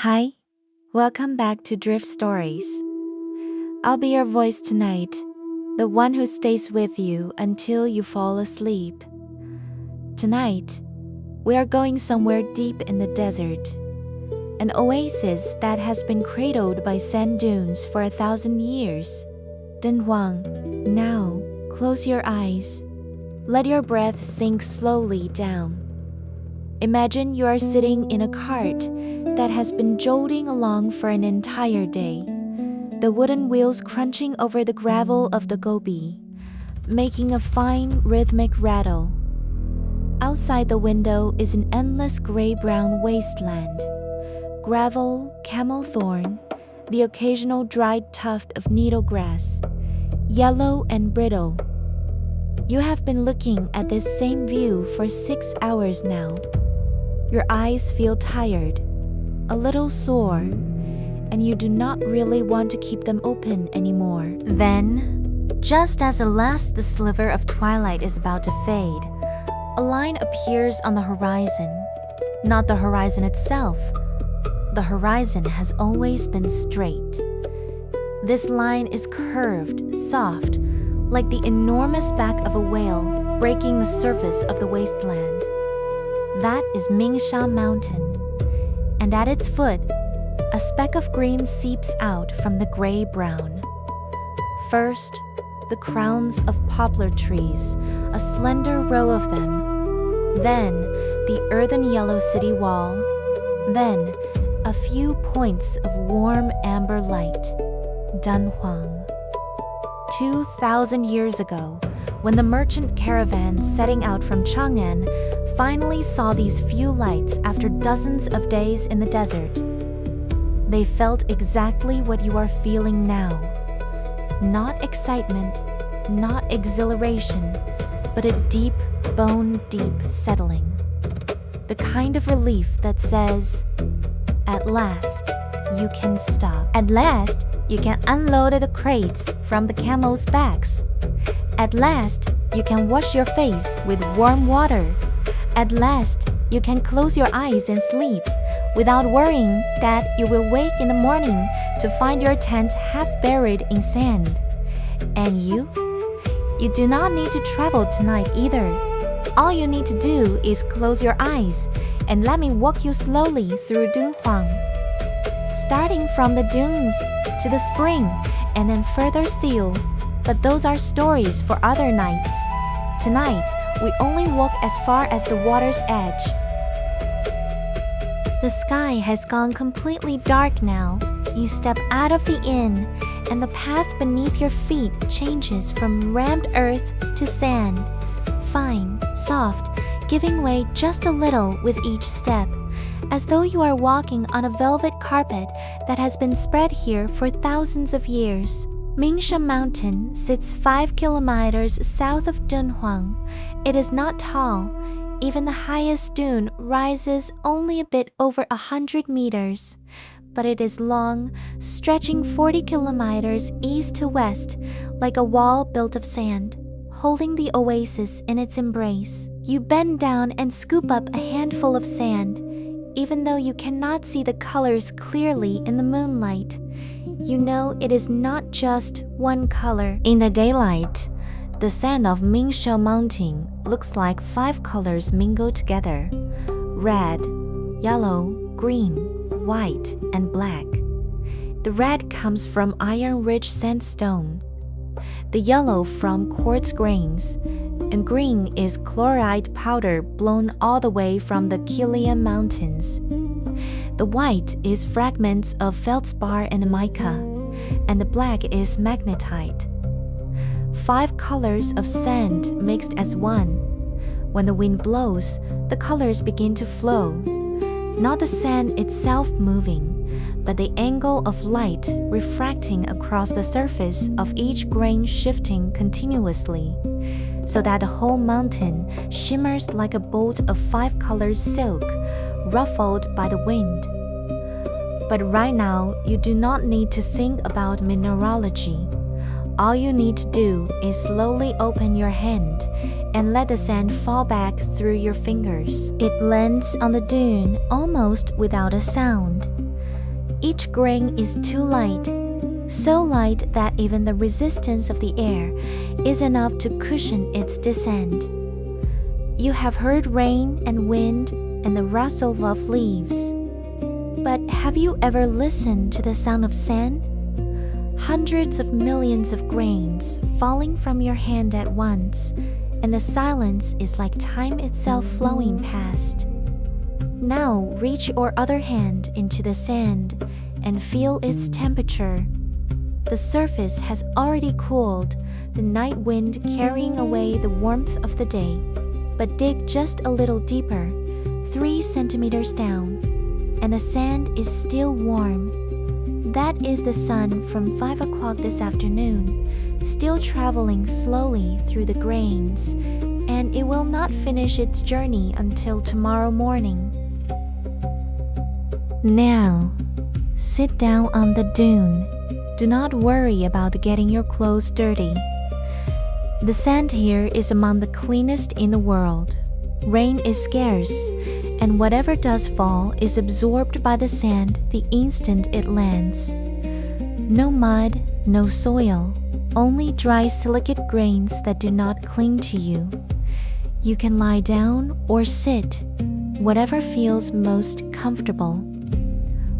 Hi, welcome back to Drift Stories. I'll be your voice tonight, the one who stays with you until you fall asleep. Tonight, we are going somewhere deep in the desert, an oasis that has been cradled by sand dunes for 1,000 years. Dunhuang, now close your eyes. Let your breath sink slowly down. Imagine you are sitting in a cart that has been jolting along for an entire day, the wooden wheels crunching over the gravel of the gobi, making a fine rhythmic rattle. Outside the window is an endless gray-brown wasteland. Gravel, camel thorn, the occasional dried tuft of needle grass, yellow and brittle. You have been looking at this same view for 6 hours now. Your eyes feel tired, a little sore, and you do not really want to keep them open anymore. Then, just as the last sliver of twilight is about to fade, a line appears on the horizon. Not the horizon itself. The horizon has always been straight. This line is curved, soft, like the enormous back of a whale breaking the surface of the wasteland. That is Mingsha Mountain, and at its foot, a speck of green seeps out from the gray-brown. First, the crowns of poplar trees, a slender row of them. Then, the earthen yellow city wall. Then, a few points of warm amber light. Dunhuang. 2,000 years ago, when the merchant caravan setting out from Chang'an finally saw these few lights after dozens of days in the desert, they felt exactly what you are feeling now. Not excitement, not exhilaration, but a deep, bone-deep settling. The kind of relief that says, at last, you can stop. At last, you can unload the crates from the camels' backs. At last, you can wash your face with warm water. At last, you can close your eyes and sleep without worrying that you will wake in the morning to find your tent half buried in sand. And you do not need to travel tonight either. All you need to do is close your eyes and let me walk you slowly through Dunhuang, starting from the dunes to the spring and then further still. But those are stories for other nights. Tonight, we only walk as far as the water's edge. The sky has gone completely dark now. You step out of the inn, and the path beneath your feet changes from rammed earth to sand, fine, soft, giving way just a little with each step, as though you are walking on a velvet carpet that has been spread here for thousands of years. Mingsha Mountain sits 5 kilometers south of Dunhuang. It is not tall. Even the highest dune rises only a bit over 100 meters. But it is long, stretching 40 kilometers east to west, like a wall built of sand, holding the oasis in its embrace. You bend down and scoop up a handful of sand, even though you cannot see the colors clearly in the moonlight. You know it is not just one color. In the daylight, the sand of Mingsha Mountain looks like 5 colors mingled together: red, yellow, green, white, and black. The red comes from iron-rich sandstone, the yellow from quartz grains, and green is chloride powder blown all the way from the Kilian Mountains. The white is fragments of feldspar and mica, and the black is magnetite. 5 colors of sand mixed as one. When the wind blows, the colors begin to flow. Not the sand itself moving, but the angle of light refracting across the surface of each grain shifting continuously, so that the whole mountain shimmers like a bolt of 5 colors silk, ruffled by the wind. But right now, you do not need to think about mineralogy. All you need to do is slowly open your hand and let the sand fall back through your fingers. It lands on the dune almost without a sound. Each grain is too light, so light that even the resistance of the air is enough to cushion its descent. You have heard rain and wind and the rustle of leaves. But have you ever listened to the sound of sand? Hundreds of millions of grains falling from your hand at once, and the silence is like time itself flowing past. Now reach your other hand into the sand and feel its temperature. The surface has already cooled, the night wind carrying away the warmth of the day. But dig just a little deeper, 3 centimeters down, and the sand is still warm. That is the sun from 5 o'clock this afternoon, still traveling slowly through the grains, and it will not finish its journey until tomorrow morning. Now, sit down on the dune. Do not worry about getting your clothes dirty. The sand here is among the cleanest in the world. Rain is scarce, and whatever does fall is absorbed by the sand the instant it lands. No mud, no soil, only dry silicate grains that do not cling to you. You can lie down or sit, whatever feels most comfortable.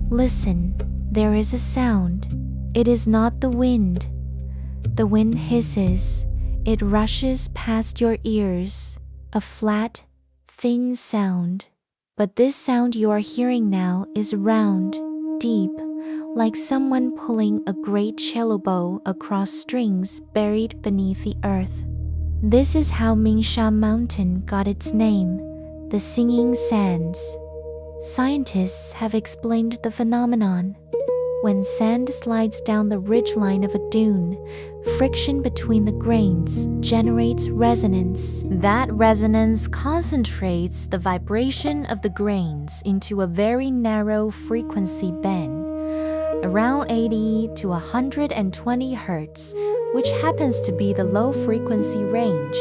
Listen, there is a sound. It is not the wind. The wind hisses. It rushes past your ears, a flat, thin sound. But this sound you are hearing now is round, deep, like someone pulling a great cello bow across strings buried beneath the earth. This is how Mingsha Mountain got its name, the Singing Sands. Scientists have explained the phenomenon. When sand slides down the ridgeline of a dune, friction between the grains generates resonance. That resonance concentrates the vibration of the grains into a very narrow frequency band, around 80 to 120 hertz, which happens to be the low frequency range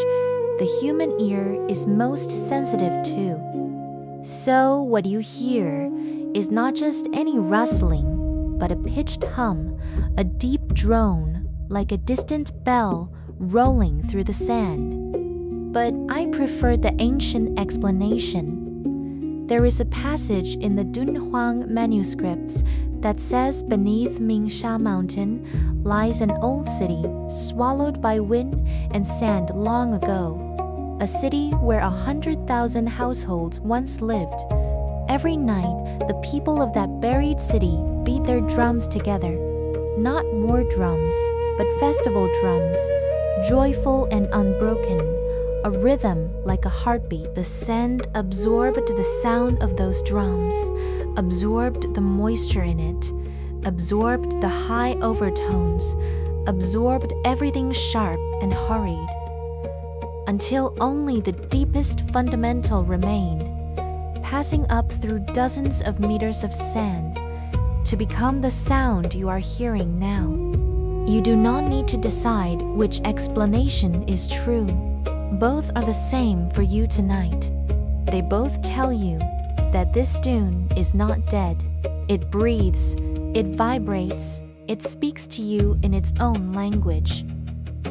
the human ear is most sensitive to. So what you hear is not just any rustling, but a pitched hum, a deep drone, like a distant bell rolling through the sand. But I prefer the ancient explanation. There is a passage in the Dunhuang manuscripts that says beneath Mingsha Mountain lies an old city swallowed by wind and sand long ago, a city where 100,000 households once lived. Every night, the people of that buried city beat their drums together. Not war drums, but festival drums, joyful and unbroken, a rhythm like a heartbeat. The sand absorbed the sound of those drums, absorbed the moisture in it, absorbed the high overtones, absorbed everything sharp and hurried, until only the deepest fundamental remained, passing up through dozens of meters of sand to become the sound you are hearing now. You do not need to decide which explanation is true. Both are the same for you tonight. They both tell you that this dune is not dead. It breathes, it vibrates, it speaks to you in its own language.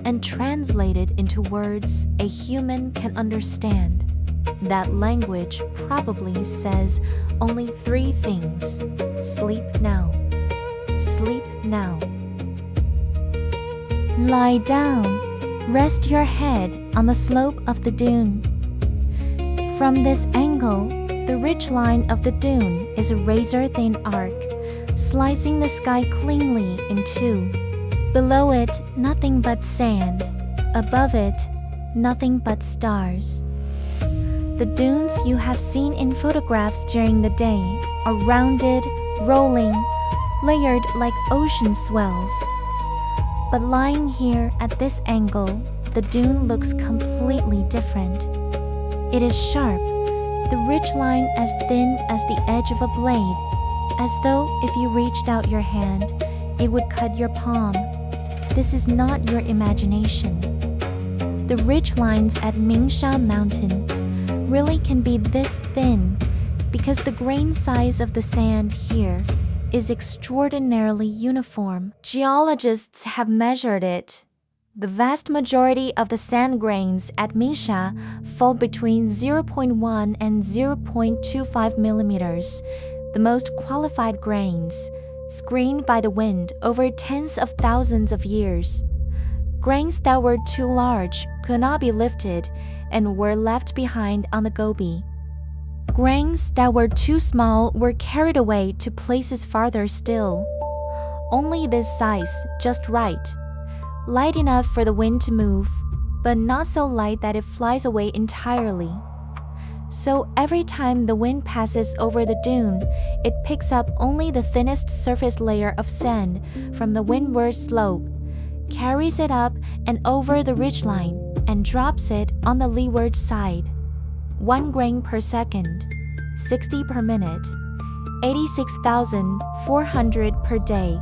And translated into words a human can understand. That language probably says only 3 things. Sleep now. Sleep now. Lie down. Rest your head on the slope of the dune. From this angle, the ridgeline of the dune is a razor-thin arc, slicing the sky cleanly in 2. Below it, nothing but sand. Above it, nothing but stars. The dunes you have seen in photographs during the day are rounded, rolling, layered like ocean swells. But lying here at this angle, the dune looks completely different. It is sharp, the ridgeline as thin as the edge of a blade, as though if you reached out your hand, it would cut your palm. This is not your imagination. The ridgelines at Mingsha Mountain really can be this thin because the grain size of the sand here is extraordinarily uniform. Geologists have measured it. The vast majority of the sand grains at Mingsha fall between 0.1 and 0.25 millimeters, the most qualified grains, screened by the wind over tens of thousands of years. Grains that were too large could not be lifted and were left behind on the Gobi. Grains that were too small were carried away to places farther still. Only this size, just right. Light enough for the wind to move, but not so light that it flies away entirely. So every time the wind passes over the dune, it picks up only the thinnest surface layer of sand from the windward slope, carries it up and over the ridgeline, and drops it on the leeward side. 1 grain per second, 60 per minute, 86,400 per day.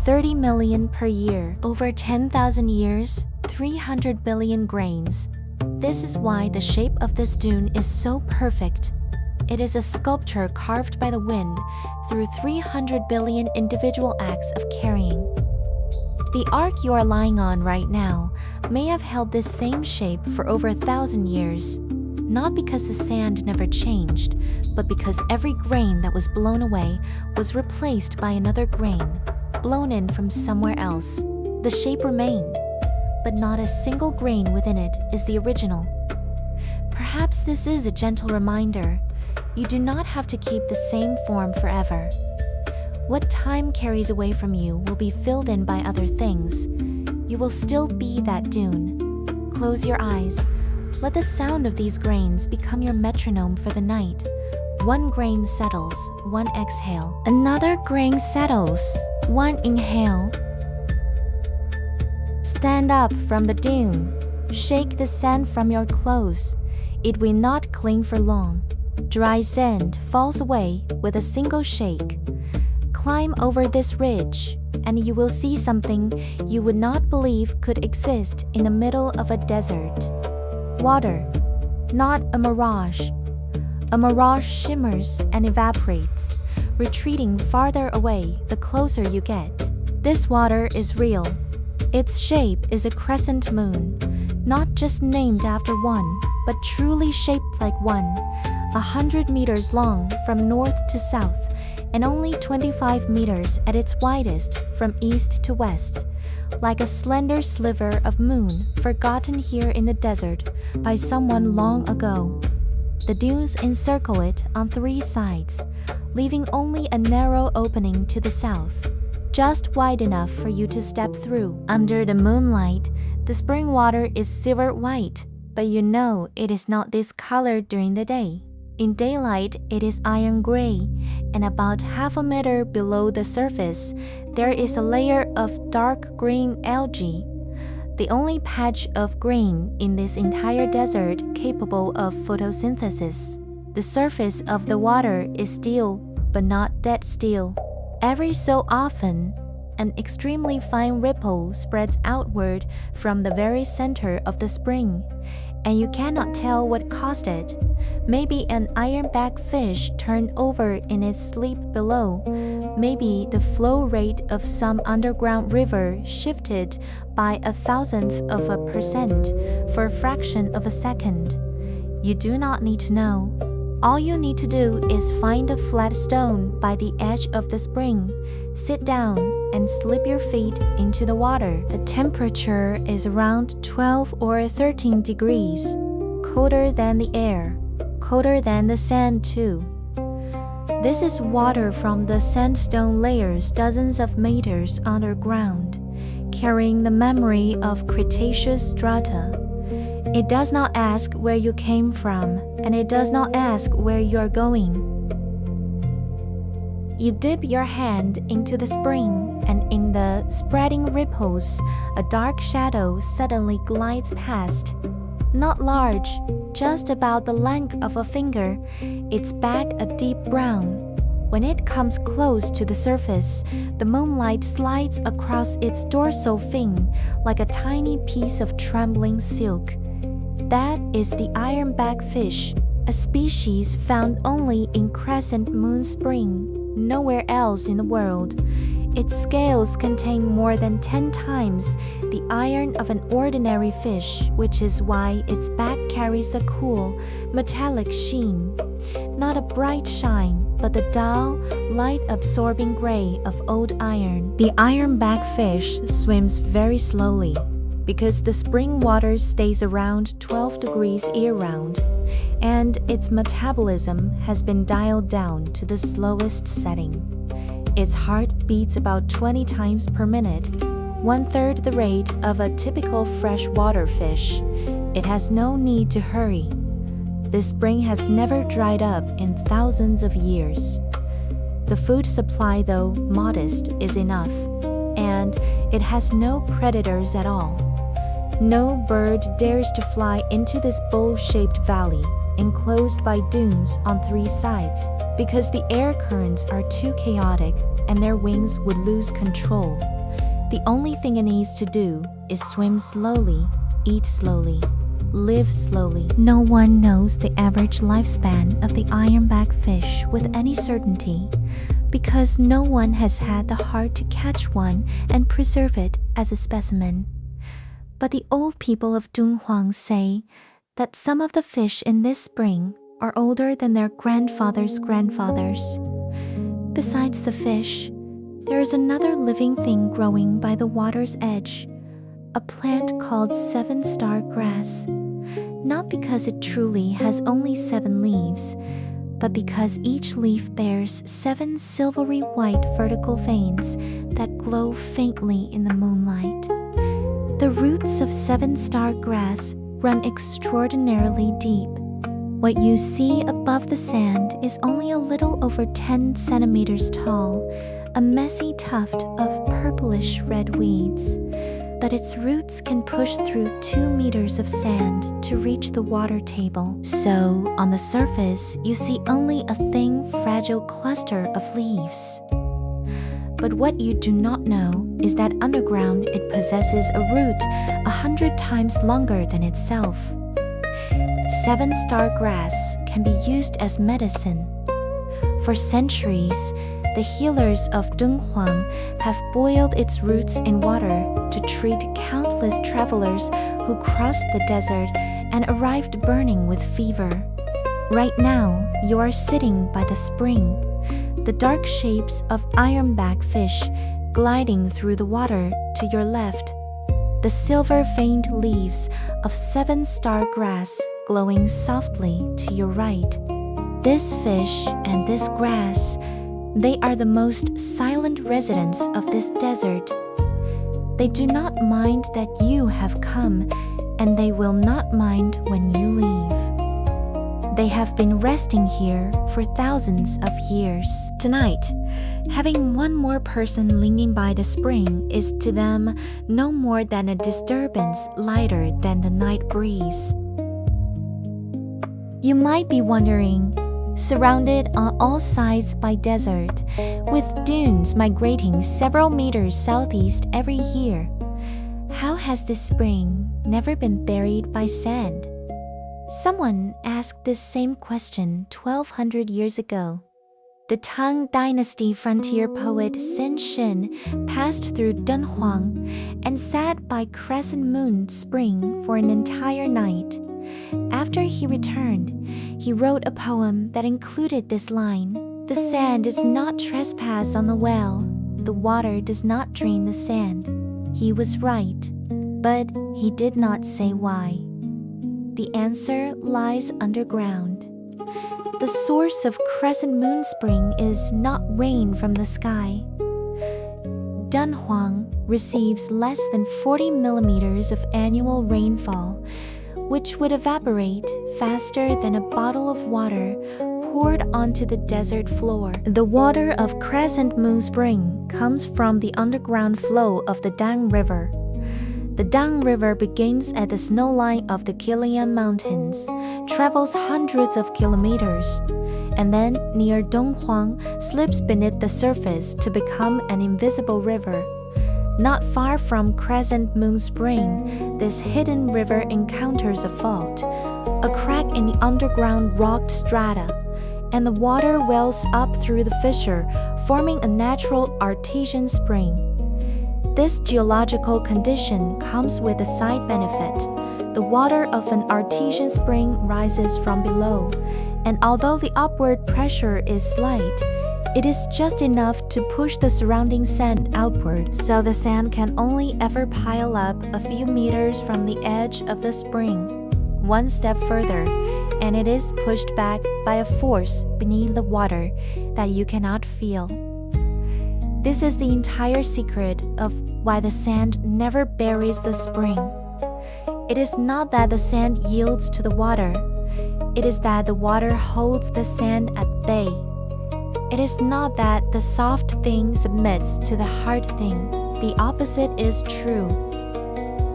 30 million per year. Over 10,000 years, 300 billion grains. This is why the shape of this dune is so perfect. It is a sculpture carved by the wind through 300 billion individual acts of carrying. The ark you are lying on right now may have held this same shape for over 1,000 years, not because the sand never changed, but because every grain that was blown away was replaced by another grain, blown in from somewhere else. The shape remained, but not a single grain within it is the original. Perhaps this is a gentle reminder. You do not have to keep the same form forever. What time carries away from you will be filled in by other things. You will still be that dune. Close your eyes. Let the sound of these grains become your metronome for the night. 1 grain settles, 1 exhale. Another grain settles, 1 inhale. Stand up from the dune. Shake the sand from your clothes. It will not cling for long. Dry sand falls away with a single shake. Climb over this ridge, and you will see something you would not believe could exist in the middle of a desert. Water, not a mirage. A mirage shimmers and evaporates, retreating farther away the closer you get. This water is real. Its shape is a crescent moon, not just named after one, but truly shaped like one, 100 meters long from north to south, and only 25 meters at its widest from east to west, like a slender sliver of moon forgotten here in the desert by someone long ago. The dunes encircle it on 3 sides, leaving only a narrow opening to the south, just wide enough for you to step through. Under the moonlight, the spring water is silver white, but you know it is not this color during the day. In daylight, it is iron gray, and about half a meter below the surface, there is a layer of dark green algae, the only patch of green in this entire desert capable of photosynthesis. The surface of the water is still, but not dead still. Every so often, an extremely fine ripple spreads outward from the very center of the spring, and you cannot tell what caused it. Maybe an ironback fish turned over in its sleep below. Maybe the flow rate of some underground river shifted by 1,000% for a fraction of a second. You do not need to know. All you need to do is find a flat stone by the edge of the spring, sit down, and slip your feet into the water. The temperature is around 12 or 13 degrees, colder than the air, colder than the sand too. This is water from the sandstone layers dozens of meters underground, carrying the memory of Cretaceous strata. It does not ask where you came from, and it does not ask where you are going. You dip your hand into the spring, and in the spreading ripples, a dark shadow suddenly glides past. Not large, just about the length of a finger, its back a deep brown. When it comes close to the surface, the moonlight slides across its dorsal fin like a tiny piece of trembling silk. That is the ironback fish, a species found only in Crescent Moon Spring. nowhere else in the world. Its scales contain more than 10 times the iron of an ordinary fish, which is why its back carries a cool, metallic sheen. Not a bright shine, but the dull, light-absorbing gray of old iron. The ironback fish swims very slowly, because the spring water stays around 12 degrees year-round, and its metabolism has been dialed down to the slowest setting. Its heart beats about 20 times per minute, 1/3 the rate of a typical freshwater fish. It has no need to hurry. This spring has never dried up in thousands of years. The food supply, though modest, is enough, and it has no predators at all. No bird dares to fly into this bowl-shaped valley, enclosed by dunes on 3 sides, because the air currents are too chaotic and their wings would lose control. The only thing it needs to do is swim slowly, eat slowly, live slowly. No one knows the average lifespan of the ironback fish with any certainty, because no one has had the heart to catch one and preserve it as a specimen. But the old people of Dunhuang say that some of the fish in this spring are older than their grandfathers' grandfathers. Besides the fish, there is another living thing growing by the water's edge, a plant called 7-star grass. Not because it truly has only 7 leaves, but because each leaf bears 7 silvery white vertical veins that glow faintly in the moonlight. The roots of 7-star grass run extraordinarily deep. What you see above the sand is only a little over 10 centimeters tall, a messy tuft of purplish red weeds. But its roots can push through 2 meters of sand to reach the water table. So, on the surface, you see only a thin, fragile cluster of leaves. But what you do not know is that underground it possesses a root 100 times longer than itself. 7-star grass can be used as medicine. For centuries, the healers of Dunhuang have boiled its roots in water to treat countless travelers who crossed the desert and arrived burning with fever. Right now, you are sitting by the spring, the dark shapes of ironback fish gliding through the water to your left, the silver-veined leaves of 7-star grass glowing softly to your right. This fish and this grass, they are the most silent residents of this desert. They do not mind that you have come, and they will not mind when you leave. They have been resting here for thousands of years. Tonight, having one more person leaning by the spring is to them no more than a disturbance lighter than the night breeze. You might be wondering, surrounded on all sides by desert, with dunes migrating several meters southeast every year, how has this spring never been buried by sand? Someone asked this same question 1,200 years ago. The Tang Dynasty frontier poet Sin Shin passed through Dunhuang and sat by Crescent Spring for an entire night. After he returned, he wrote a poem that included this line: "The sand is not trespass on the well. The water does not drain the sand." He was right, but he did not say why. The answer lies underground. The source of Crescent Spring is not rain from the sky. Dunhuang receives less than 40 millimeters of annual rainfall, which would evaporate faster than a bottle of water poured onto the desert floor. The water of Crescent Spring comes from the underground flow of the Dang River. The Dang River begins at the snowline of the Yangguan Mountains, travels hundreds of kilometers, and then near Dunhuang slips beneath the surface to become an invisible river. Not far from Crescent Spring, this hidden river encounters a fault, a crack in the underground rock strata, and the water wells up through the fissure, forming a natural artesian spring. This geological condition comes with a side benefit. The water of an artesian spring rises from below, and although the upward pressure is slight, it is just enough to push the surrounding sand outward, so the sand can only ever pile up a few meters from the edge of the spring. One step further, and it is pushed back by a force beneath the water that you cannot feel. This is the entire secret of why the sand never buries the spring. It is not that the sand yields to the water. It is that the water holds the sand at bay. It is not that the soft thing submits to the hard thing. The opposite is true.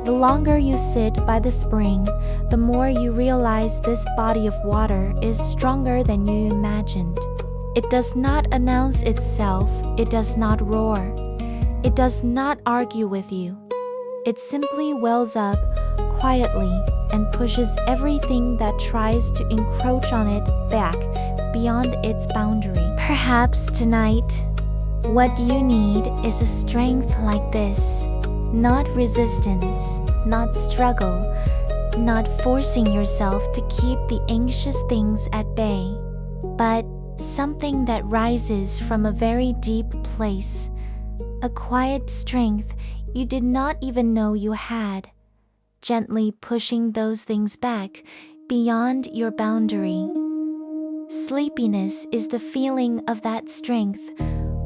The longer you sit by the spring, the more you realize this body of water is stronger than you imagined. It does not announce itself. It does not roar. It does not argue with you. It simply wells up quietly and pushes everything that tries to encroach on it back beyond its boundary. Perhaps tonight, what you need is a strength like this. Not resistance, not struggle, not forcing yourself to keep the anxious things at bay, but something that rises from a very deep place, a quiet strength you did not even know you had, gently pushing those things back beyond your boundary. Sleepiness is the feeling of that strength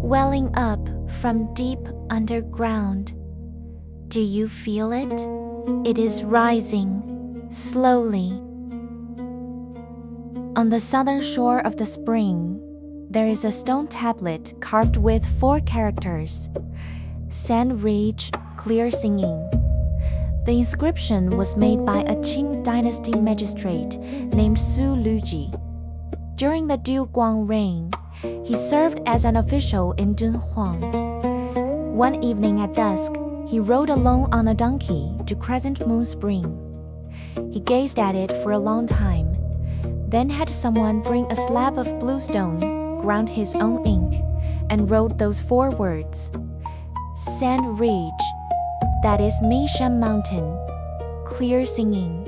welling up from deep underground. Do you feel it? It is rising, slowly. On the southern shore of the spring, there is a stone tablet carved with 4 characters: Sand Ridge, Clear Singing. The inscription was made by a Qing dynasty magistrate named Su Luji. During the Dunhuang reign, he served as an official in Dunhuang. One evening at dusk, he rode alone on a donkey to Crescent Spring. He gazed at it for a long time, then had someone bring a slab of bluestone, ground his own ink, and wrote those 4 words: Sand Ridge, that is Mingsha Mountain, clear singing.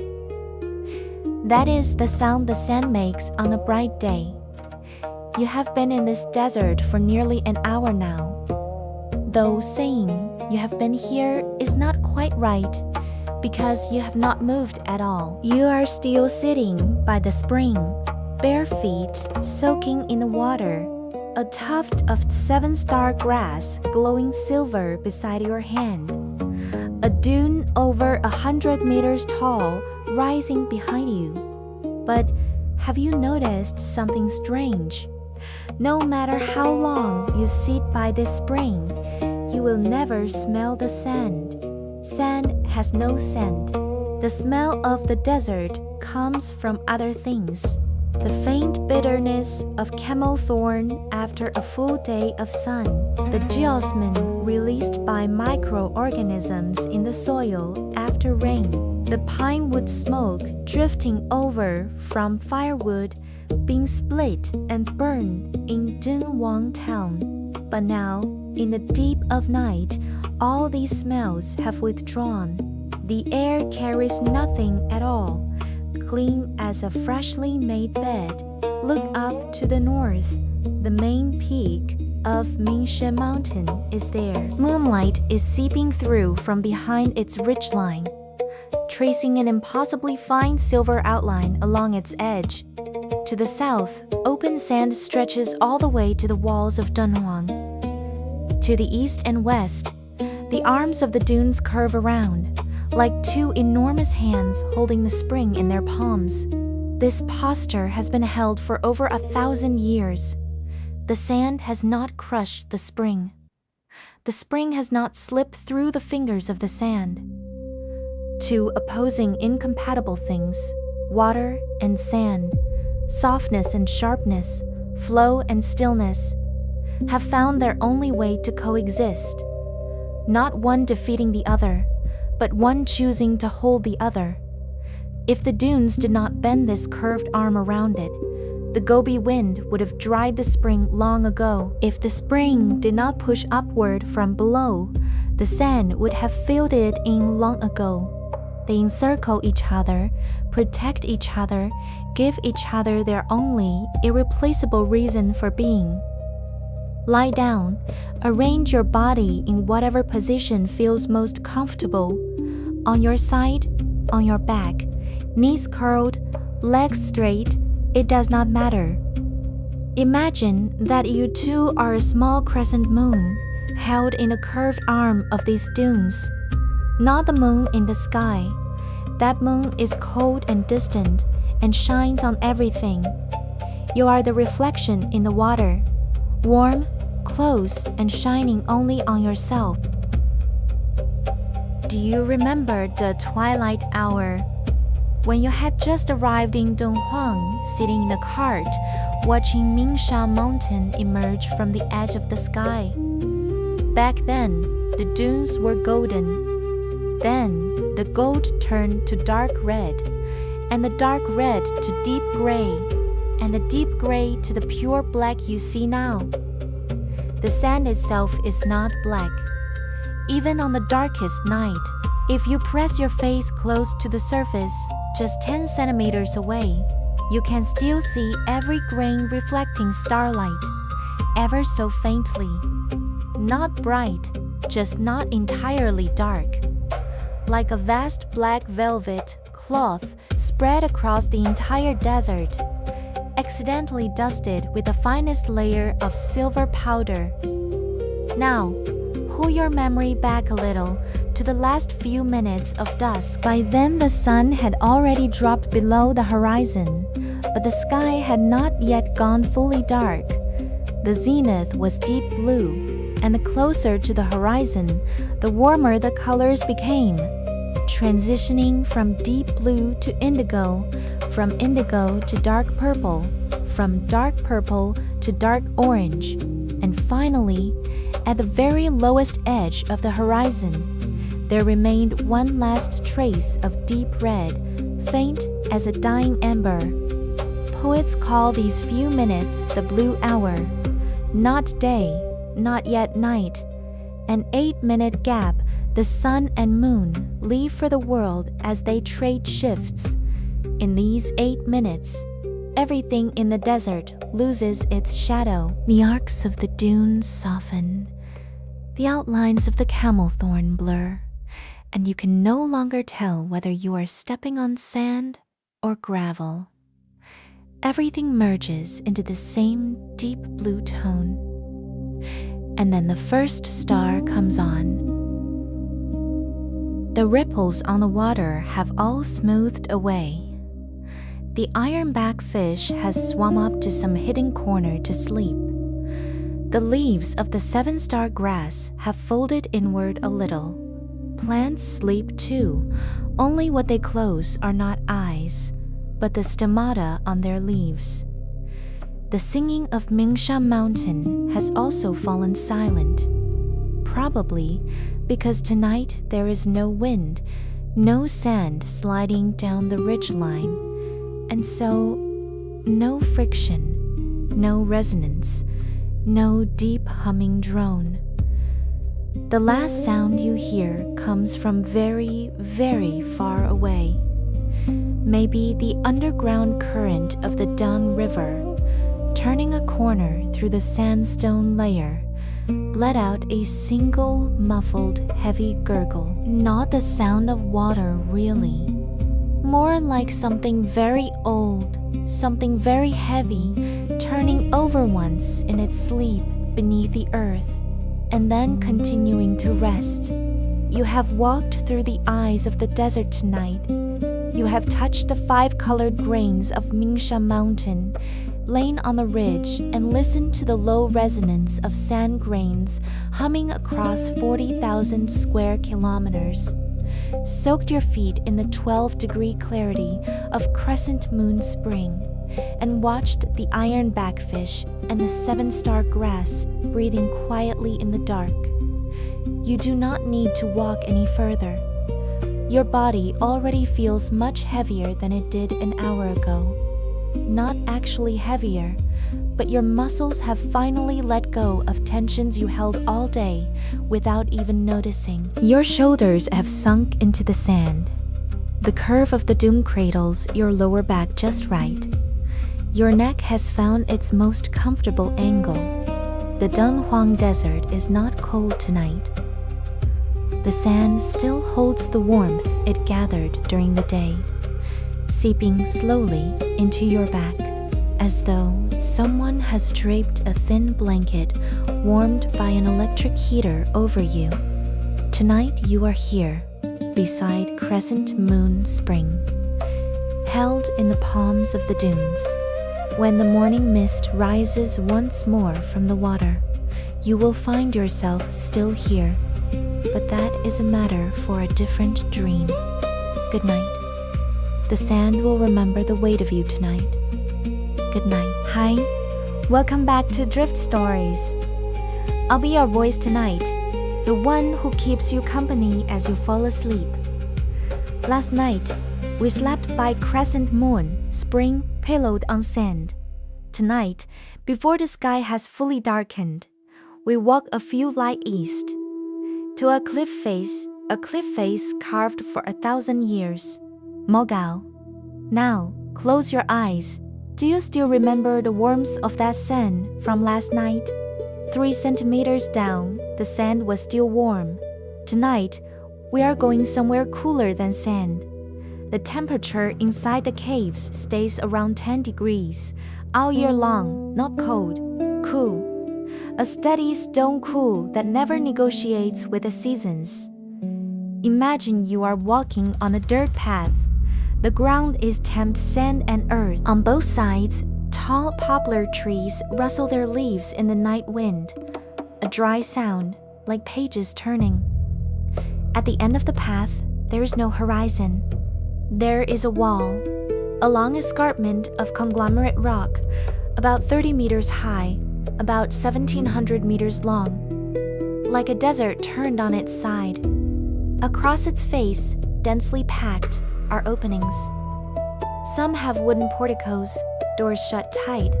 That is the sound the sand makes on a bright day. You have been in this desert for nearly an hour now. Though saying you have been here is not quite right, because you have not moved at all. You are still sitting by the spring, bare feet soaking in the water, a tuft of 7-star grass glowing silver beside your hand, a dune over 100 meters tall rising behind you. But have you noticed something strange? No matter how long you sit by this spring, you will never smell the sand. Sand has no scent. The smell of the desert comes from other things. The faint bitterness of camel thorn after a full day of sun. The geosmin released by microorganisms in the soil after rain. The pine wood smoke drifting over from firewood being split and burned in Dunhuang town. But now, in the deep of night, all these smells have withdrawn. The air carries nothing at all, clean as a freshly made bed. Look up to the north. The main peak of Mingsha Mountain is there. Moonlight is seeping through from behind its ridgeline, tracing an impossibly fine silver outline along its edge. To the south, open sand stretches all the way to the walls of Dunhuang. To the east and west, the arms of the dunes curve around, like 2 enormous hands holding the spring in their palms. This posture has been held for over 1,000 years. The sand has not crushed the spring. The spring has not slipped through the fingers of the sand. 2 opposing incompatible things, water and sand, softness and sharpness, flow and stillness, have found their only way to coexist, not one defeating the other, but one choosing to hold the other. If the dunes did not bend this curved arm around it, The Gobi wind would have dried the spring long ago. If the spring did not push upward from below, the sand would have filled it in long ago. They encircle each other, protect each other, give each other their only, irreplaceable reason for being. Lie down, arrange your body in whatever position feels most comfortable. On your side, on your back, knees curled, legs straight, it does not matter. Imagine that you too are a small crescent moon, held in a curved arm of these dunes. Not the moon in the sky. That moon is cold and distant and shines on everything. You are the reflection in the water, warm, close, and shining only on yourself. Do you remember the twilight hour, when you had just arrived in Dunhuang, sitting in a cart, watching Mingsha Mountain emerge from the edge of the sky? Back then, the dunes were golden. Then, the gold turned to dark red, and the dark red to deep gray, and the deep gray to the pure black you see now. The sand itself is not black. Even on the darkest night, if you press your face close to the surface, just 10 centimeters away, you can still see every grain reflecting starlight, ever so faintly. Not bright, just not entirely dark. Like a vast black velvet cloth spread across the entire desert, accidentally dusted with the finest layer of silver powder. Now, pull your memory back a little to the last few minutes of dusk. By then the sun had already dropped below the horizon, but the sky had not yet gone fully dark. The zenith was deep blue, and the closer to the horizon, the warmer the colors became, transitioning from deep blue to indigo, from indigo to dark purple, from dark purple to dark orange, and finally, at the very lowest edge of the horizon, there remained one last trace of deep red, faint as a dying ember. Poets call these few minutes the blue hour. Not day, not yet night. An 8-minute gap the sun and moon leave for the world as they trade shifts. In these 8 minutes, everything in the desert loses its shadow. The arcs of the dunes soften. The outlines of the camel thorn blur, and you can no longer tell whether you are stepping on sand or gravel. Everything merges into the same deep blue tone. And then the first star comes on. The ripples on the water have all smoothed away. The ironback fish has swum up to some hidden corner to sleep. The leaves of the 7-star grass have folded inward a little. Plants sleep too, only what they close are not eyes, but the stomata on their leaves. The singing of Mingsha Mountain has also fallen silent, probably because tonight there is no wind, no sand sliding down the ridgeline, and so no friction, no resonance, no deep humming drone. The last sound you hear comes from very, very far away. Maybe the underground current of the Dune River, turning a corner through the sandstone layer, let out a single muffled heavy gurgle. Not the sound of water really. More like something very old, something very heavy, turning over once in its sleep beneath the earth, and then continuing to rest. You have walked through the eyes of the desert tonight. You have touched the 5-colored grains of Mingsha Mountain, lain on the ridge and listened to the low resonance of sand grains humming across 40,000 square kilometers. Soaked your feet in the 12-degree clarity of Crescent Spring, and watched the ironback fish and the 7-star grass breathing quietly in the dark. You do not need to walk any further. Your body already feels much heavier than it did an hour ago. not actually heavier, but your muscles have finally let go of tensions you held all day without even noticing. Your shoulders have sunk into the sand. The curve of the dune cradles your lower back just right. Your neck has found its most comfortable angle. The Dunhuang desert is not cold tonight. The sand still holds the warmth it gathered during the day, seeping slowly into your back, as though someone has draped a thin blanket warmed by an electric heater over you. Tonight you are here, beside Crescent Spring, held in the palms of the dunes. When the morning mist rises once more from the water, you will find yourself still here, but that is a matter for a different dream. Good night. The sand will remember the weight of you tonight. Good night. Hi, welcome back to Drift Stories. I'll be your voice tonight, the one who keeps you company as you fall asleep. Last night, we slept by Crescent Spring pillowed on sand. Tonight, before the sky has fully darkened, we walk a few light east to a cliff face carved for 1,000 years. Mogao. Now, close your eyes. Do you still remember the warmth of that sand from last night? 3 centimeters down, the sand was still warm. Tonight, we are going somewhere cooler than sand. The temperature inside the caves stays around 10 degrees all year long, not cold, cool. A steady stone cool that never negotiates with the seasons. Imagine you are walking on a dirt path. The ground is tamped sand and earth. On both sides, tall poplar trees rustle their leaves in the night wind, a dry sound like pages turning. At the end of the path, there is no horizon. There is a wall, a long escarpment of conglomerate rock, about 30 meters high, about 1,700 meters long, like a desert turned on its side. Across its face, densely packed, are openings. Some have wooden porticos, doors shut tight.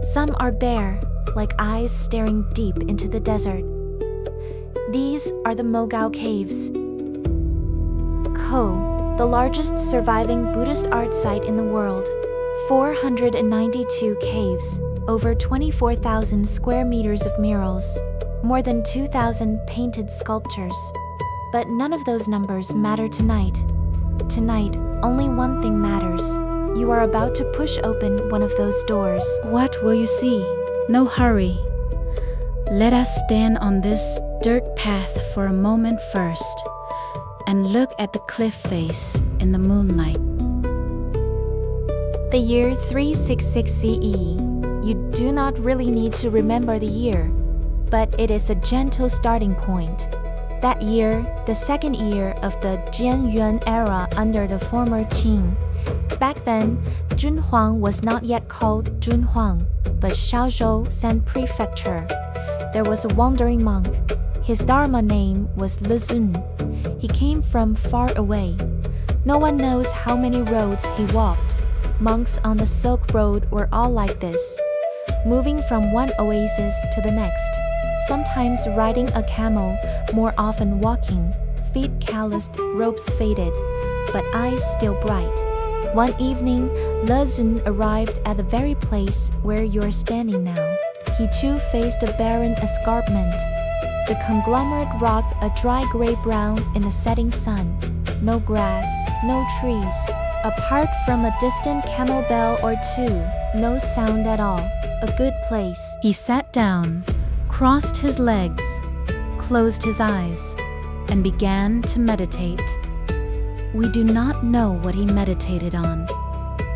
Some are bare, like eyes staring deep into the desert. These are the Mogao caves. The largest surviving Buddhist art site in the world. 492 caves, over 24,000 square meters of murals, more than 2,000 painted sculptures. But none of those numbers matter tonight. Tonight, only one thing matters. You are about to push open one of those doors. What will you see? No hurry. Let us stand on this dirt path for a moment first and look at the cliff face in the moonlight. The year 366 CE. You do not really need to remember the year, but it is a gentle starting point. That year, the second year of the Yangguan era under the former Qing. Back then, Dunhuang was not yet called Dunhuang, but Shaozhou Sand Prefecture. There was a wandering monk. His Dharma name was Lezun. He came from far away. No one knows how many roads he walked. Monks on the Silk Road were all like this, moving from one oasis to the next, sometimes riding a camel, more often walking, feet calloused, robes faded, but eyes still bright. One evening, Lezun arrived at the very place where you are standing now. He too faced a barren escarpment. The conglomerate rock a dry gray-brown in the setting sun. No grass, no trees. Apart from a distant camel bell or two, no sound at all. A good place. He sat down, crossed his legs, closed his eyes, and began to meditate. We do not know what he meditated on.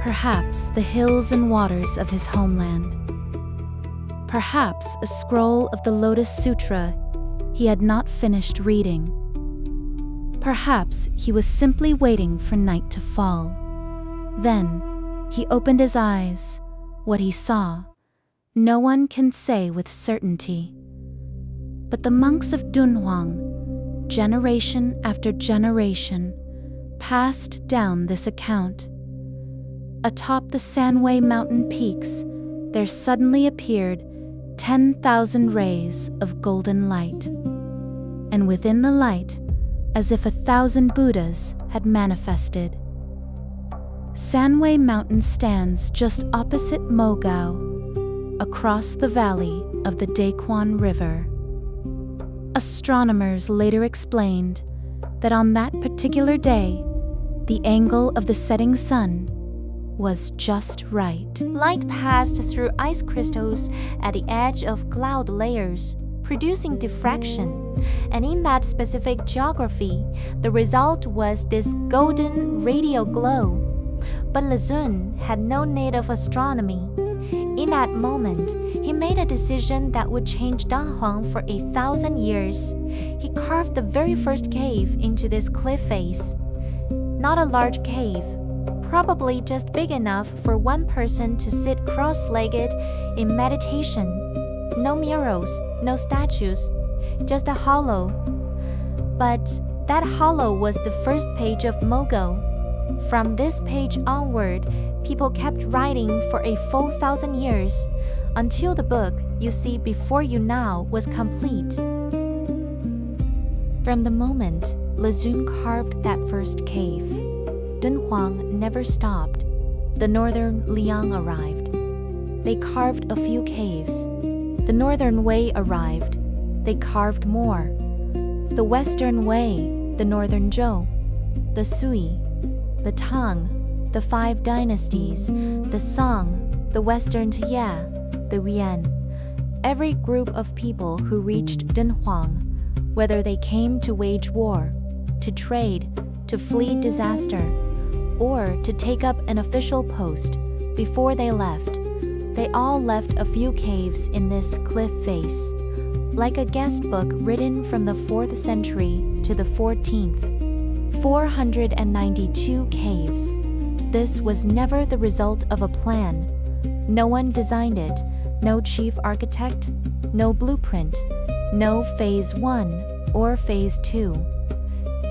Perhaps the hills and waters of his homeland. Perhaps a scroll of the Lotus Sutra he had not finished reading. Perhaps he was simply waiting for night to fall. Then he opened his eyes. What he saw, no one can say with certainty. But the monks of Dunhuang, generation after generation, passed down this account. atop the Sanwei Mountain peaks, there suddenly appeared 10,000 rays of golden light. And within the light, as if 1,000 Buddhas had manifested. Sanwei Mountain stands just opposite Mogao, across the valley of the Daquan River. Astronomers later explained that on that particular day, the angle of the setting sun was just right. Light passed through ice crystals at the edge of cloud layers, producing diffraction, and in that specific geography, the result was this golden radial glow. But Lezun had no need of astronomy. In that moment, he made a decision that would change Dunhuang for 1,000 years. He carved the very first cave into this cliff face. Not a large cave, probably just big enough for one person to sit cross-legged in meditation. No murals, no statues, just a hollow. But that hollow was the first page of Mogao. From this page onward, people kept writing for a full 1,000 years, until the book you see before you now was complete. From the moment Lezun carved that first cave, Dunhuang never stopped. The northern Liang arrived. They carved a few caves. The northern Way arrived. They carved more. The western Way, the northern Zhou, the Sui, the Tang, the 5 dynasties, the Song, the western Jia, the Yuan. Every group of people who reached Dunhuang, whether they came to wage war, to trade, to flee disaster, or to take up an official post, before they left, they all left a few caves in this cliff face, like a guest book written from the 4th century to the 14th. 492 caves. This was never the result of a plan. No one designed it, no chief architect, no blueprint, no phase 1 or phase 2.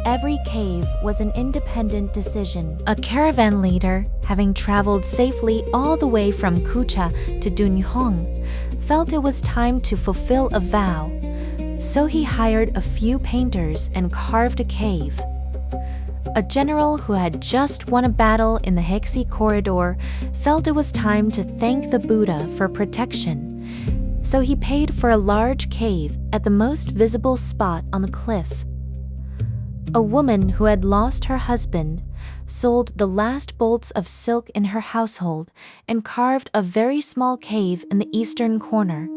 Every cave was an independent decision. A caravan leader, having traveled safely all the way from Kucha to Dunhuang, felt it was time to fulfill a vow. So he hired a few painters and carved a cave. A general who had just won a battle in the Hexi corridor felt it was time to thank the Buddha for protection. So he paid for a large cave at the most visible spot on the cliff. A woman who had lost her husband sold the last bolts of silk in her household and carved a very small cave in the eastern corner.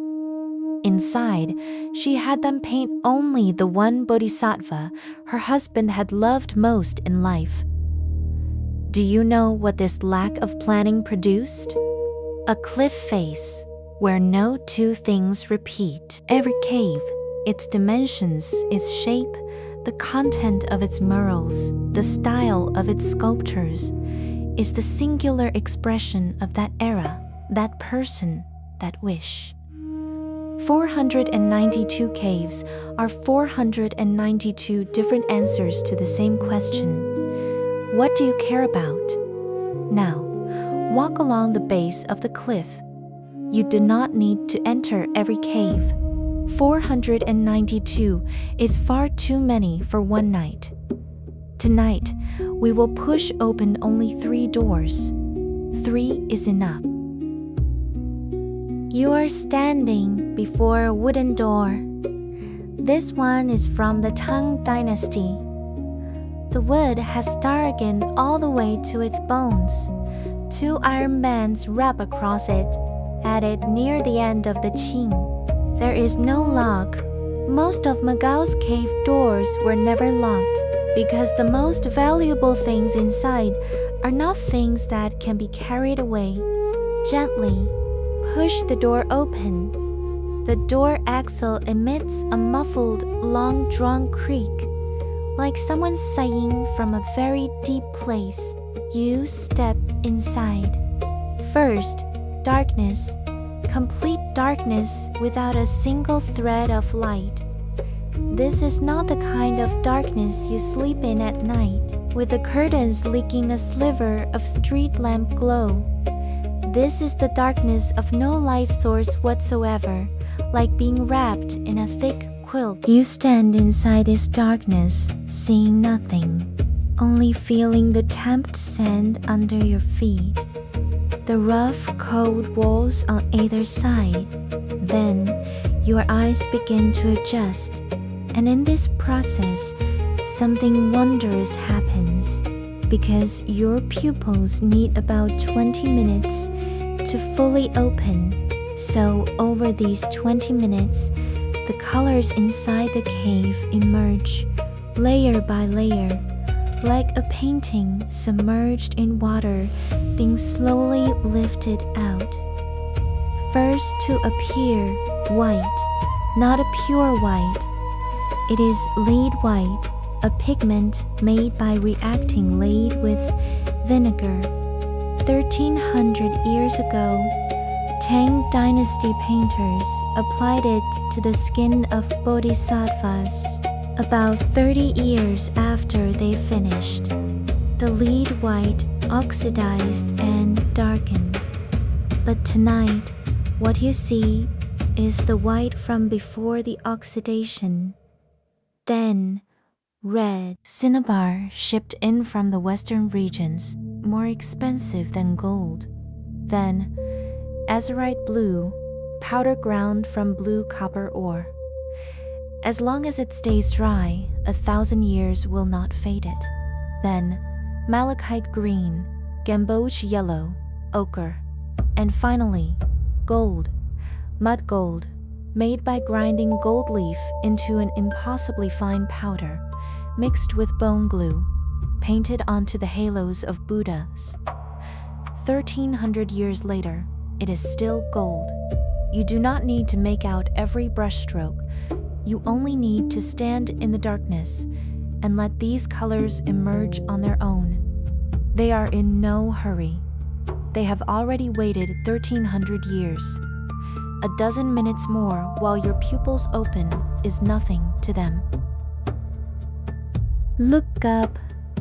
Inside, she had them paint only the one bodhisattva her husband had loved most in life. Do you know what this lack of planning produced? A cliff face where no two things repeat. Every cave, its dimensions, its shape, the content of its murals, the style of its sculptures, is the singular expression of that era, that person, that wish. 492 caves are 492 different answers to the same question. What do you care about? Now, walk along the base of the cliff. You do not need to enter every cave. 492 is far too many for one night. Tonight, we will push open only 3 doors. 3 is enough. You are standing before a wooden door. This one is from the Tang dynasty. The wood has darkened all the way to its bones. 2 iron bands wrap across it, added near the end of the qing. There is no lock. Most of Mogao's cave doors were never locked because the most valuable things inside are not things that can be carried away. Gently push the door open. The door axle emits a muffled, long-drawn creak, like someone sighing from a very deep place. You step inside. First, darkness. Complete darkness without a single thread of light. This is not the kind of darkness you sleep in at night. with the curtains leaking a sliver of street lamp glow. This is the darkness of no light source whatsoever, like being wrapped in a thick quilt. You stand inside this darkness, seeing nothing, only feeling the damp sand under your feet, the rough, cold walls on either side. Then your eyes begin to adjust, and in this process, something wondrous happens, because your pupils need about 20 minutes to fully open. So over these 20 minutes, the colors inside the cave emerge, layer by layer, like a painting submerged in water being slowly lifted out. First to appear white, not a pure white. It is lead white, a pigment made by reacting lead with vinegar. 1300 years ago, Tang Dynasty painters applied it to the skin of bodhisattvas. About 30 years after they finished, the lead white oxidized and darkened. But tonight, what you see is the white from before the oxidation. Then, red. Cinnabar shipped in from the western regions, more expensive than gold. Then, azurite blue, powder ground from blue copper ore. As long as it stays dry, 1,000 years will not fade it. Then, malachite green, gamboge yellow, ochre, and finally, gold, mud gold, made by grinding gold leaf into an impossibly fine powder, mixed with bone glue, painted onto the halos of Buddhas. 1,300 years later, it is still gold. You do not need to make out every brushstroke. You only need to stand in the darkness and let these colors emerge on their own. They are in no hurry. They have already waited 1,300 years. A dozen minutes more while your pupils open is nothing to them. Look up.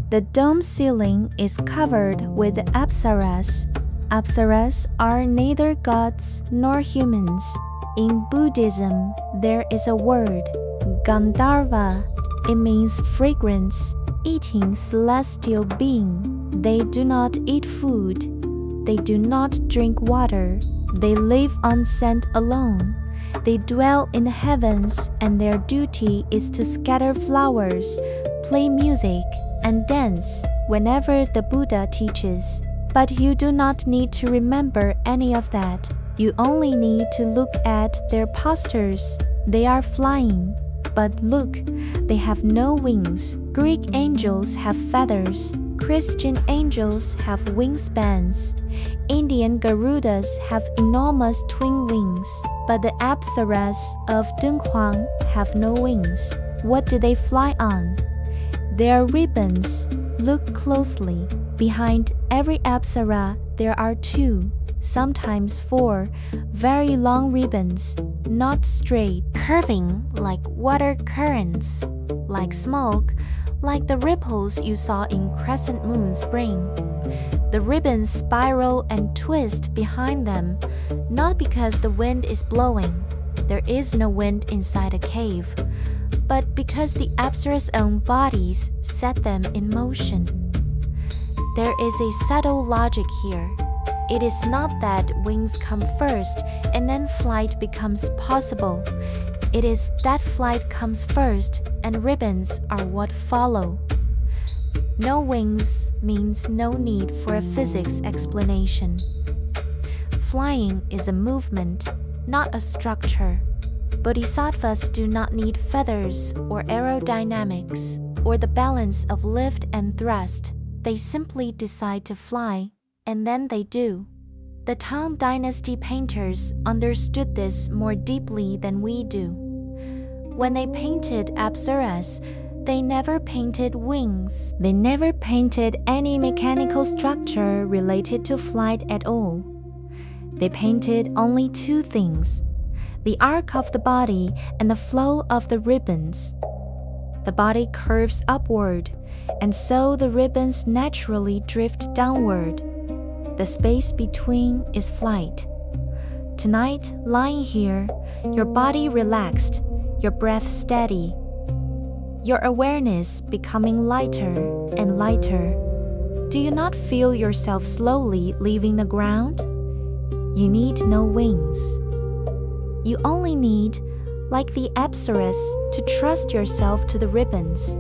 The dome ceiling is covered with apsaras. Apsaras are neither gods nor humans. In Buddhism, there is a word, Gandharva. It means fragrance, eating celestial being. They do not eat food. They do not drink water. They live on scent alone. They dwell in the heavens, and their duty is to scatter flowers, play music, and dance whenever the Buddha teaches. But you do not need to remember any of that. You only need to look at their postures. They are flying. But look, they have no wings. Greek angels have feathers. Christian angels have wingspans. Indian Garudas have enormous twin wings. But the apsaras of Dunhuang have no wings. What do they fly on? They are ribbons. Look closely. Behind every apsara, there are 2, sometimes 4, very long ribbons, not straight, curving like water currents, like smoke, like the ripples you saw in Crescent Moon Spring. The ribbons spiral and twist behind them, not because the wind is blowing. There is no wind inside a cave, but because the apsara's own bodies set them in motion. There is a subtle logic here. It is not that wings come first and then flight becomes possible. It is that flight comes first and ribbons are what follow. No wings means no need for a physics explanation. Flying is a movement, not a structure. Bodhisattvas do not need feathers or aerodynamics or the balance of lift and thrust. They simply decide to fly, and then they do. The Tang Dynasty painters understood this more deeply than we do. When they painted apsaras, they never painted wings. They never painted any mechanical structure related to flight at all. They painted only 2 things, the arc of the body and the flow of the ribbons. The body curves upward, and so the ribbons naturally drift downward. The space between is flight. Tonight, lying here, your body relaxed, your breath steady, your awareness becoming lighter and lighter. Do you not feel yourself slowly leaving the ground? You need no wings. You only need, like the Apsaras, to trust yourself to the ribbons,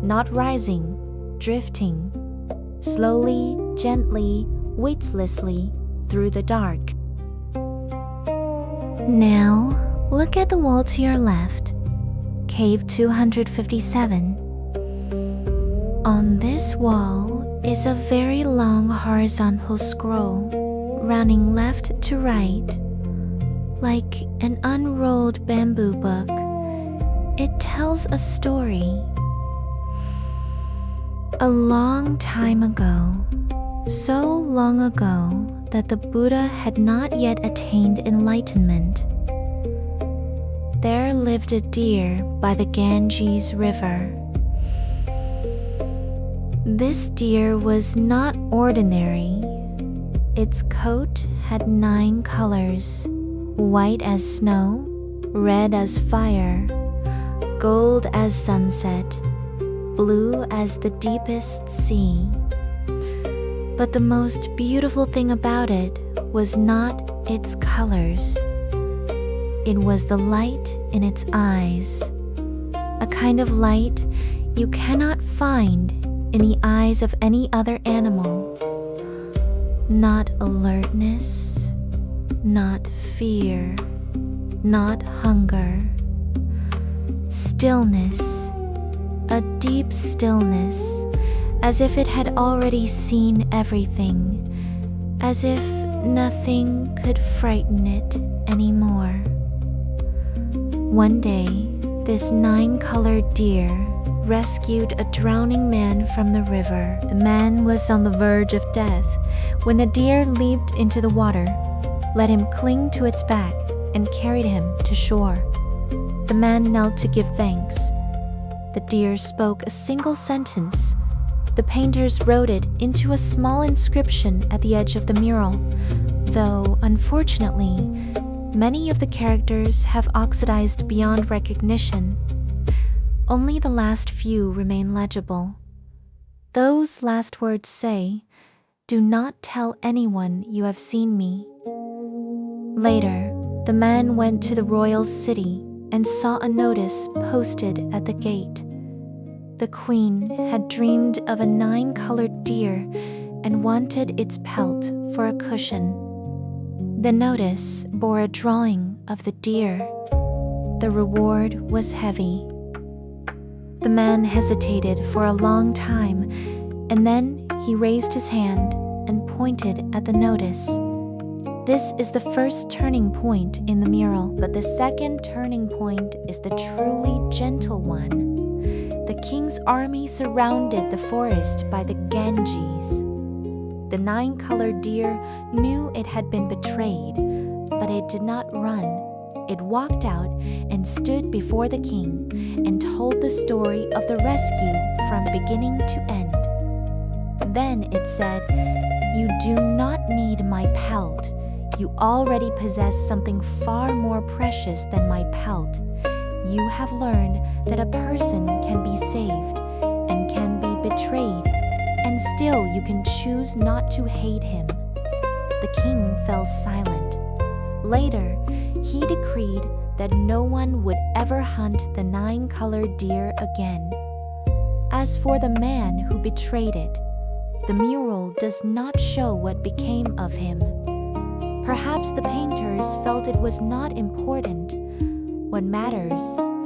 not rising, drifting, slowly, gently, weightlessly through the dark. Now, look at the wall to your left, cave 257. On this wall is a very long horizontal scroll, running left to right, like an unrolled bamboo book. It tells a story. A long time ago, so long ago that the Buddha had not yet attained enlightenment, there lived a deer by the Ganges River. This deer was not ordinary. Its coat had 9 colors: white as snow, red as fire, gold as sunset, blue as the deepest sea. But the most beautiful thing about it was not its colors. It was the light in its eyes, a kind of light you cannot find in the eyes of any other animal. Not alertness, not fear, not hunger. Stillness, a deep stillness, as if it had already seen everything, as if nothing could frighten it anymore. One day, this 9-colored deer rescued a drowning man from the river. The man was on the verge of death when the deer leaped into the water, let him cling to its back, and carried him to shore. The man knelt to give thanks. The deer spoke a single sentence. The painters wrote it into a small inscription at the edge of the mural, though, unfortunately, many of the characters have oxidized beyond recognition. Only the last few remain legible. Those last words say, "Do not tell anyone you have seen me." Later, the man went to the royal city and saw a notice posted at the gate. The queen had dreamed of a 9-colored deer and wanted its pelt for a cushion. The notice bore a drawing of the deer. The reward was heavy. The man hesitated for a long time, and then he raised his hand and pointed at the notice. This is the first turning point in the mural, but the second turning point is the truly gentle one. The king's army surrounded the forest by the Ganges. The 9-colored deer knew it had been betrayed, but it did not run. It walked out and stood before the king and told the story of the rescue from beginning to end. Then it said, "You do not need my pelt. You already possess something far more precious than my pelt. You have learned that a person can be saved and can be betrayed, and still you can choose not to hate him." The king fell silent. Later, he decreed that no one would ever hunt the 9-colored deer again. As for the man who betrayed it, the mural does not show what became of him. Perhaps the painters felt it was not important. What matters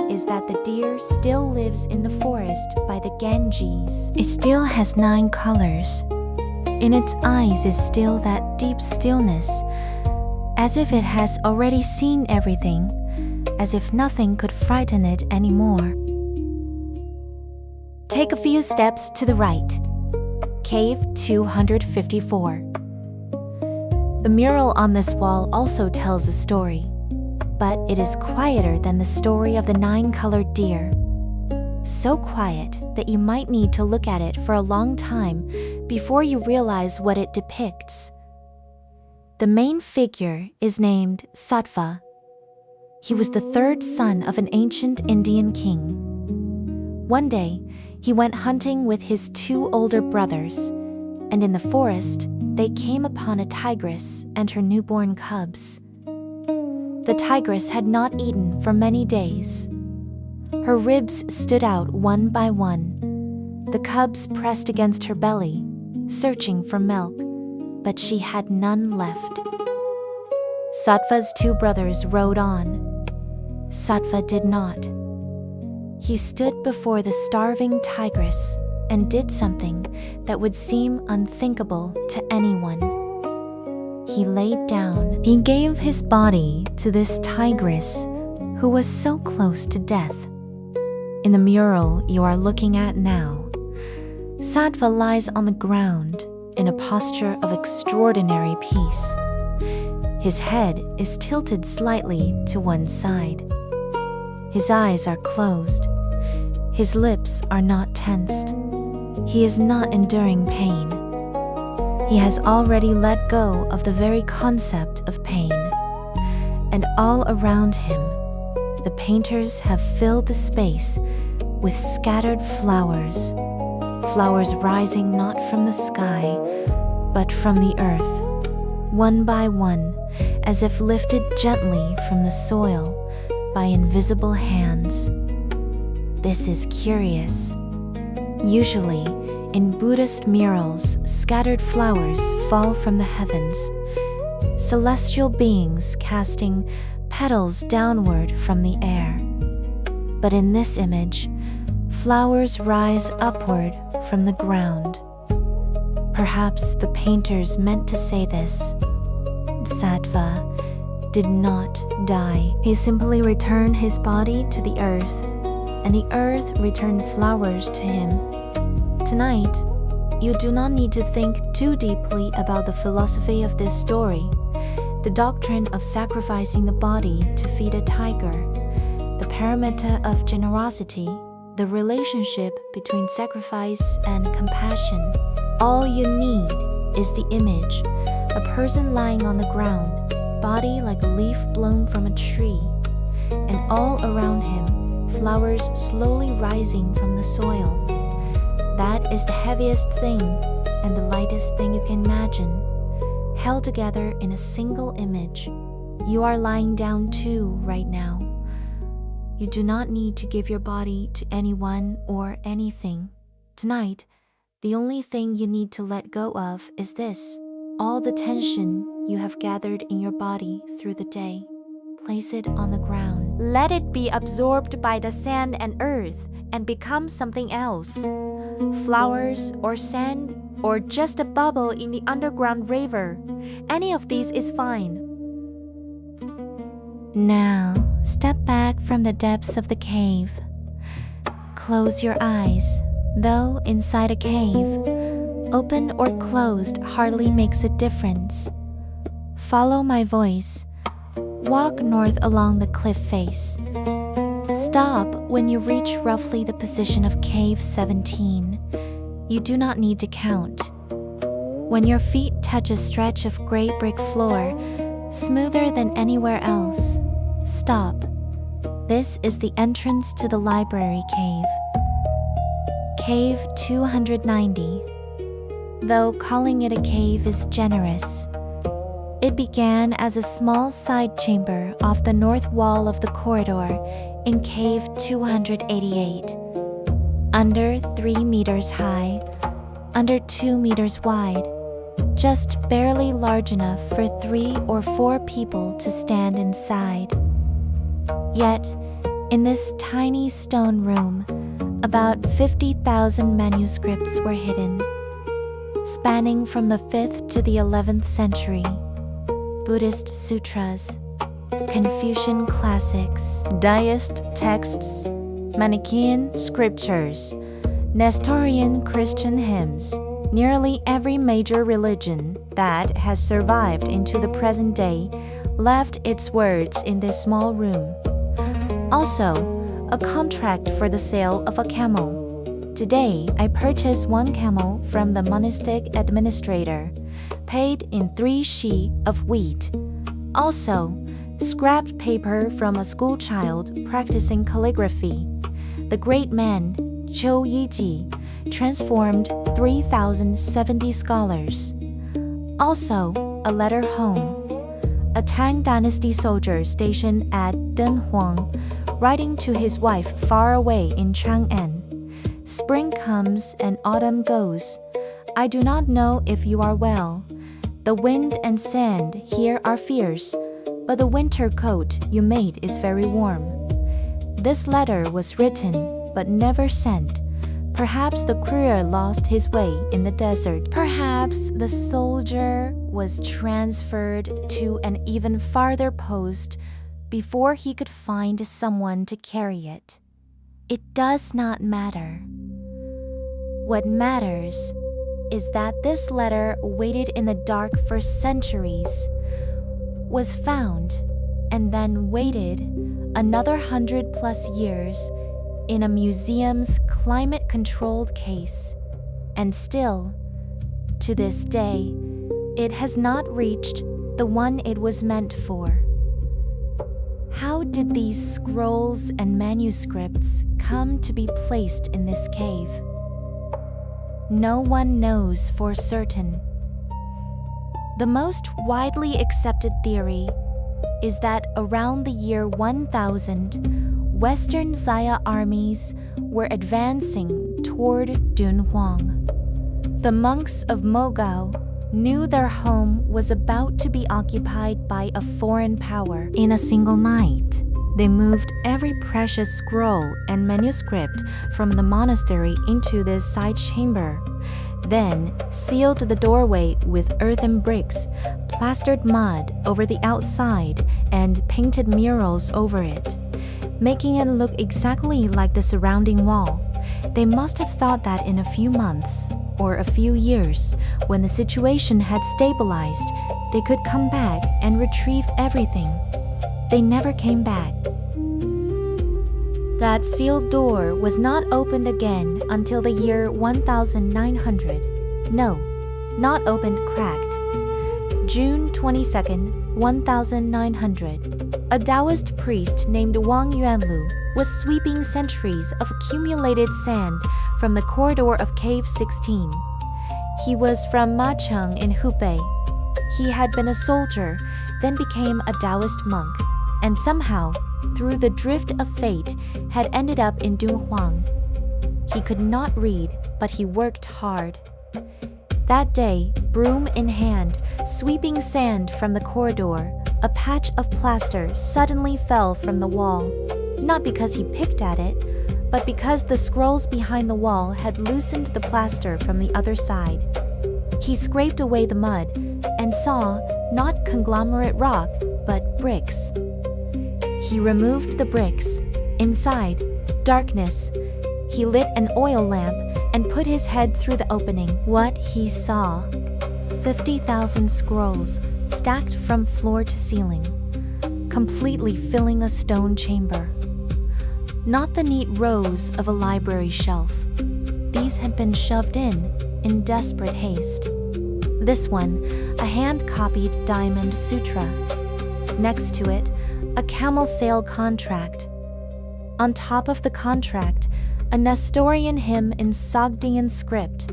is that the deer still lives in the forest by the Ganges. It still has 9 colors. In its eyes is still that deep stillness, as if it has already seen everything, as if nothing could frighten it anymore. Take a few steps to the right. Cave 254. The mural on this wall also tells a story, but it is quieter than the story of the 9-colored deer. so quiet that you might need to look at it for a long time before you realize what it depicts. The main figure is named Sattva. He was the third son of an ancient Indian king. One day, he went hunting with his two older brothers, and in the forest, they came upon a tigress and her newborn cubs. The tigress had not eaten for many days. Her ribs stood out one by one. The cubs pressed against her belly, searching for milk, but she had none left. Sattva's two brothers rode on. Sattva did not. He stood before the starving tigress and did something that would seem unthinkable to anyone. He laid down. He gave his body to this tigress who was so close to death. In the mural you are looking at now, Sattva lies on the ground in a posture of extraordinary peace. His head is tilted slightly to one side. His eyes are closed. His lips are not tensed. He is not enduring pain. He has already let go of the very concept of pain. And all around him, the painters have filled the space with scattered flowers, flowers rising not from the sky, but from the earth, one by one, as if lifted gently from the soil by invisible hands. This is curious. Usually, in Buddhist murals, scattered flowers fall from the heavens, celestial beings casting petals downward from the air. But in this image, flowers rise upward from the ground. Perhaps the painters meant to say this. Sattva did not die. He simply returned his body to the earth, and the earth returned flowers to him. Tonight, you do not need to think too deeply about the philosophy of this story, the doctrine of sacrificing the body to feed a tiger, the paramita of generosity, the relationship between sacrifice and compassion. All you need is the image, a person lying on the ground, body like a leaf blown from a tree, and all around him, flowers slowly rising from the soil. That is the heaviest thing and the lightest thing you can imagine, held together in a single image. You are lying down too right now. You do not need to give your body to anyone or anything. Tonight, the only thing you need to let go of is this, all the tension you have gathered in your body through the day. Place it on the ground. Let it be absorbed by the sand and earth and become something else. Flowers or sand or just a bubble in the underground river. Any of these is fine. Now, step back from the depths of the cave. Close your eyes, though inside a cave. Open or closed hardly makes a difference. Follow my voice. Walk north along the cliff face. Stop when you reach roughly the position of cave 17. You do not need to count. When your feet touch a stretch of gray brick floor, smoother than anywhere else, stop. This is the entrance to the library cave. Cave 290. Though calling it a cave is generous, it began as a small side chamber off the north wall of the corridor in cave 288. Under 3 meters high, under 2 meters wide, just barely large enough for 3 or 4 people to stand inside. Yet, in this tiny stone room, about 50,000 manuscripts were hidden, spanning from the 5th to the 11th century. Buddhist sutras, Confucian classics, deist texts, Manichaean scriptures, Nestorian Christian hymns, nearly every major religion that has survived into the present day left its words in this small room. Also, a contract for the sale of a camel. Today, I purchased 1 camel from the monastic administrator, paid in 3 shi of wheat. Also, scrapped paper from a schoolchild practicing calligraphy. The great man, Zhou Yiji, transformed 3,070 scholars. Also, a letter home. A Tang Dynasty soldier stationed at Dunhuang, writing to his wife far away in Chang'an. Spring comes and autumn goes. I do not know if you are well. The wind and sand here are fierce, but the winter coat you made is very warm. This letter was written, but never sent. Perhaps the courier lost his way in the desert. Perhaps the soldier was transferred to an even farther post before he could find someone to carry it. It does not matter. What matters is that this letter waited in the dark for centuries, was found, and then waited another 100+ years in a museum's climate-controlled case. And still, to this day, it has not reached the one it was meant for. How did these scrolls and manuscripts come to be placed in this cave? No one knows for certain. The most widely accepted theory is that around the year 1000, Western Xia armies were advancing toward Dunhuang. The monks of Mogao knew their home was about to be occupied by a foreign power. In a single night, they moved every precious scroll and manuscript from the monastery into this side chamber, then sealed the doorway with earthen bricks, plastered mud over the outside, and painted murals over it, making it look exactly like the surrounding wall. They must have thought that in a few months or a few years, when the situation had stabilized, they could come back and retrieve everything. They never came back. That sealed door was not opened again until the year 1900. No, not opened, cracked. June 22nd, 1900. A Taoist priest named Wang Yuanlu was sweeping centuries of accumulated sand from the corridor of Cave 16. He was from Macheng in Hubei. He had been a soldier, then became a Taoist monk, and somehow, through the drift of fate, had ended up in Dunhuang. He could not read, but he worked hard. That day, broom in hand, sweeping sand from the corridor, a patch of plaster suddenly fell from the wall. Not because he picked at it, but because the scrolls behind the wall had loosened the plaster from the other side. He scraped away the mud and saw not conglomerate rock, but bricks. He removed the bricks. Inside, darkness. He lit an oil lamp and put his head through the opening. What he saw: 50,000 scrolls stacked from floor to ceiling, completely filling a stone chamber. Not the neat rows of a library shelf. These had been shoved in desperate haste. This one, a hand-copied diamond sutra. Next to it, a camel sale contract. On top of the contract, a Nestorian hymn in Sogdian script.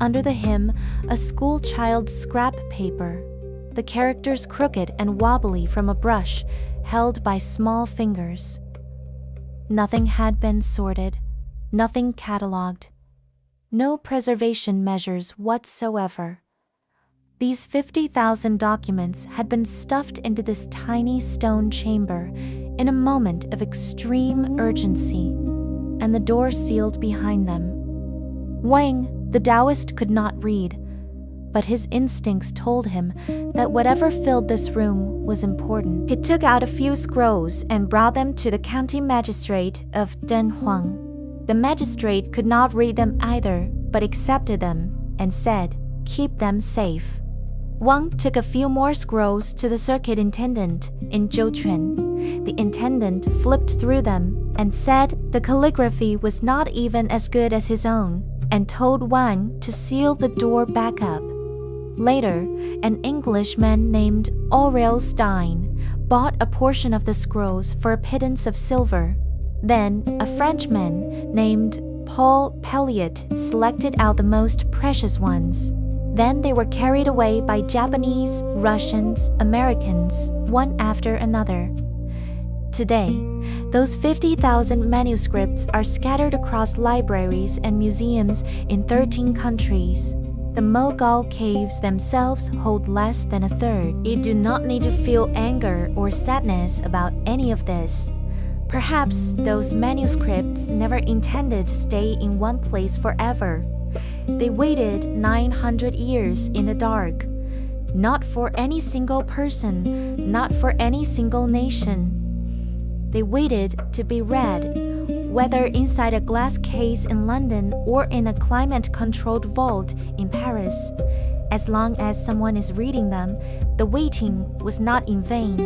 Under the hymn, a schoolchild's scrap paper, the characters crooked and wobbly from a brush held by small fingers. Nothing had been sorted, nothing catalogued, no preservation measures whatsoever. These 50,000 documents had been stuffed into this tiny stone chamber in a moment of extreme urgency, and the door sealed behind them. Wang, the Taoist, could not read, but his instincts told him that whatever filled this room was important. He took out a few scrolls and brought them to the county magistrate of Dunhuang. The magistrate could not read them either, but accepted them and said, "Keep them safe." Wang took a few more scrolls to the circuit intendant in Zhouquan. The intendant flipped through them and said the calligraphy was not even as good as his own, and told Wang to seal the door back up. Later, an Englishman named Aurel Stein bought a portion of the scrolls for a pittance of silver. Then, a Frenchman named Paul Pelliot selected out the most precious ones. Then they were carried away by Japanese, Russians, Americans, one after another. Today, those 50,000 manuscripts are scattered across libraries and museums in 13 countries. The Mogao caves themselves hold less than a third. You do not need to feel anger or sadness about any of this. Perhaps those manuscripts never intended to stay in one place forever. They waited 900 years in the dark, not for any single person, not for any single nation. They waited to be read, whether inside a glass case in London or in a climate-controlled vault in Paris. As long as someone is reading them, the waiting was not in vain.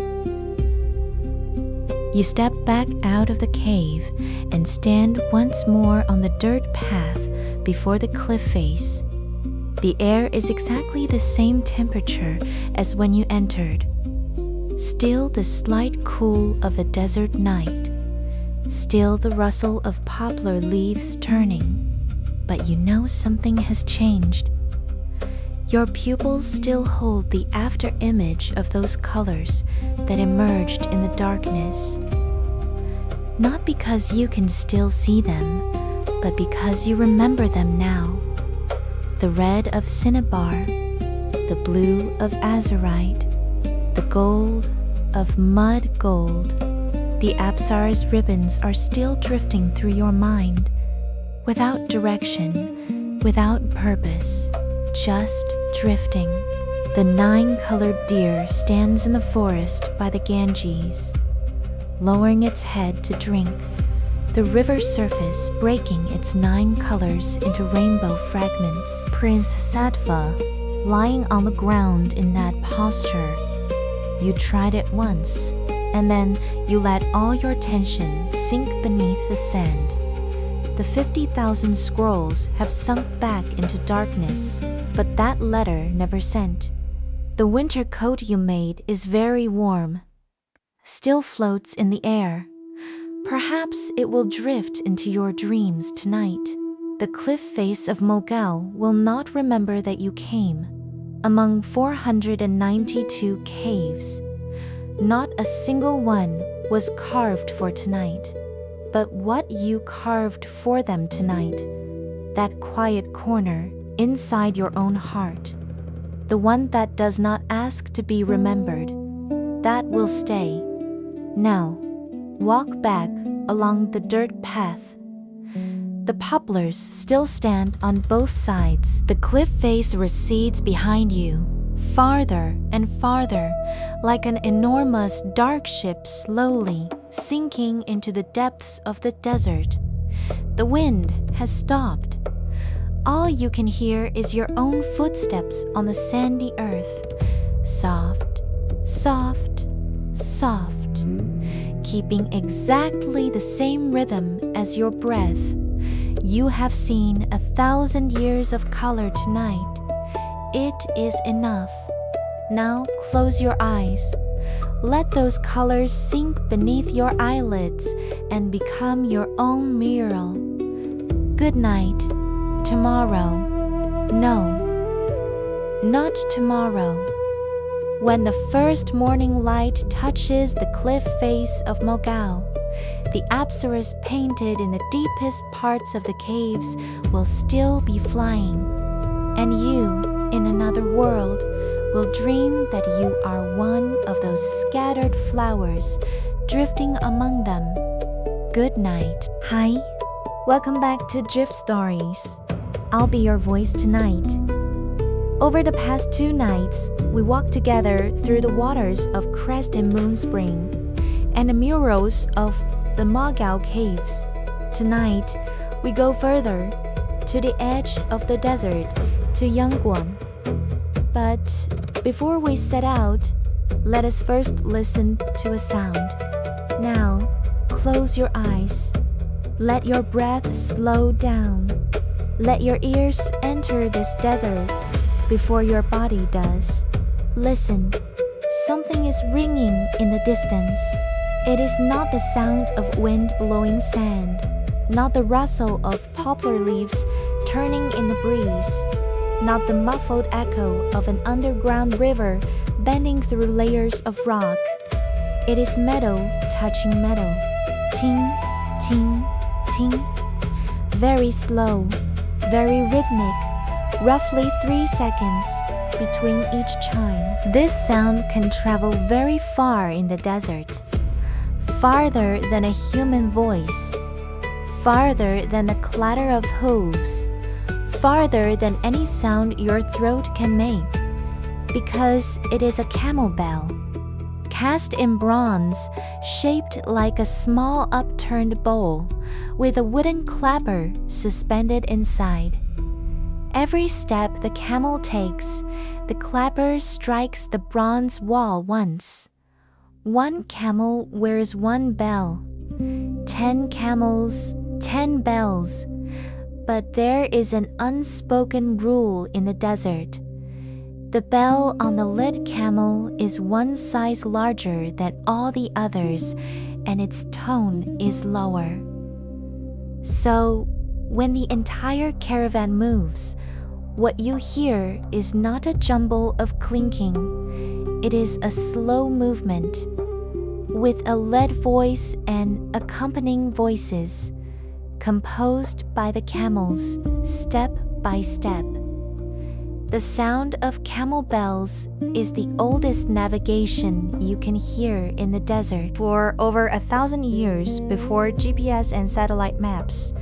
You step back out of the cave and stand once more on the dirt path before the cliff face. The air is exactly the same temperature as when you entered. Still the slight cool of a desert night. Still the rustle of poplar leaves turning. But you know something has changed. Your pupils still hold the after-image of those colors that emerged in the darkness. Not because you can still see them, but because you remember them now. The red of cinnabar, the blue of azurite, the gold of mud gold. The Apsar's ribbons are still drifting through your mind, without direction, without purpose, just drifting. The 9-colored deer stands in the forest by the Ganges, lowering its head to drink, the river surface breaking its 9 colors into rainbow fragments. Prince Sattva, lying on the ground in that posture. You tried it once, and then you let all your tension sink beneath the sand. The 50,000 scrolls have sunk back into darkness, but that letter never sent. The winter coat you made is very warm, still floats in the air. Perhaps it will drift into your dreams tonight. The cliff face of Mogao will not remember that you came. Among 492 caves, not a single one was carved for tonight. But what you carved for them tonight, that quiet corner inside your own heart, the one that does not ask to be remembered, that will stay. Now, walk back along the dirt path. The poplars still stand on both sides. The cliff face recedes behind you, farther and farther, like an enormous dark ship slowly sinking into the depths of the desert. The wind has stopped. All you can hear is your own footsteps on the sandy earth. Soft, soft, soft, keeping exactly the same rhythm as your breath. You have seen 1,000 years of color tonight. It is enough. Now close your eyes. Let those colors sink beneath your eyelids and become your own mural. Good night. Tomorrow. No, not tomorrow. When the first morning light touches the cliff face of Mogao, the apsaras painted in the deepest parts of the caves will still be flying, and you, in another world, will dream that you are one of those scattered flowers drifting among them. Good night. Hi, welcome back to Drift Stories. I'll be your voice tonight. Over the past 2 nights, we walked together through the waters of Crescent Spring and the murals of the Mogao caves. Tonight, we go further, to the edge of the desert, to Yangguan. But before we set out, let us first listen to a sound. Now, close your eyes. Let your breath slow down. Let your ears enter this desert before your body does. Listen, something is ringing in the distance. It is not the sound of wind blowing sand, not the rustle of poplar leaves turning in the breeze, not the muffled echo of an underground river bending through layers of rock. It is metal touching metal. Ting, ting, ting. Very slow, very rhythmic, roughly 3 seconds between each chime. This sound can travel very far in the desert, farther than a human voice, farther than the clatter of hooves, farther than any sound your throat can make, because it is a camel bell, cast in bronze, shaped like a small upturned bowl, with a wooden clapper suspended inside. Every step the camel takes, the clapper strikes the bronze wall once. 1 camel wears 1 bell. 10 camels, 10 bells. But there is an unspoken rule in the desert. The bell on the lit camel is 1 size larger than all the others, and its tone is lower. So, when the entire caravan moves, what you hear is not a jumble of clinking. It is a slow movement, with a lead voice and accompanying voices, composed by the camels, step by step. The sound of camel bells is the oldest navigation you can hear in the desert. For over 1,000 years before GPS and satellite maps,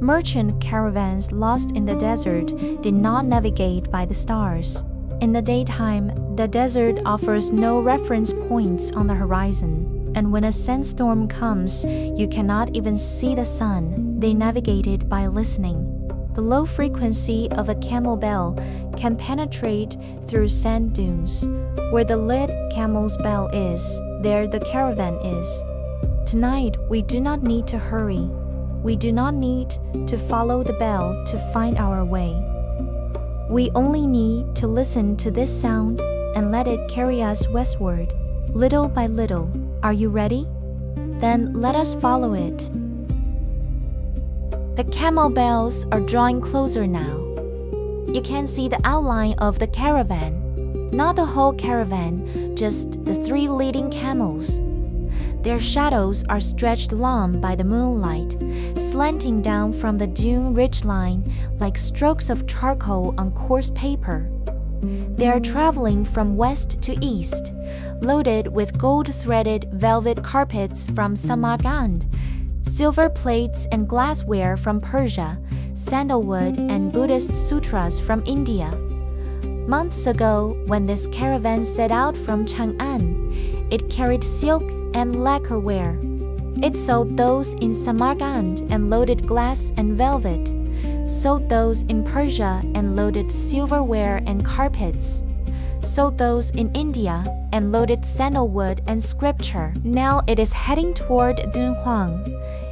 merchant caravans lost in the desert did not navigate by the stars. In the daytime, the desert offers no reference points on the horizon, and when a sandstorm comes, you cannot even see the sun. They navigated by listening. The low frequency of a camel bell can penetrate through sand dunes. Where the lit camel's bell is, there the caravan is. Tonight, we do not need to hurry. We do not need to follow the bell to find our way. We only need to listen to this sound and let it carry us westward, little by little. Are you ready? Then let us follow it. The camel bells are drawing closer now. You can see the outline of the caravan. Not the whole caravan, just the 3 leading camels. Their shadows are stretched long by the moonlight, slanting down from the dune ridgeline like strokes of charcoal on coarse paper. They are traveling from west to east, loaded with gold-threaded velvet carpets from Samarkand, silver plates and glassware from Persia, sandalwood and Buddhist sutras from India. Months ago, when this caravan set out from Chang'an, it carried silk and lacquerware. It sold those in Samarkand and loaded glass and velvet, sold those in Persia and loaded silverware and carpets, sold those in India and loaded sandalwood and scripture. Now it is heading toward Dunhuang,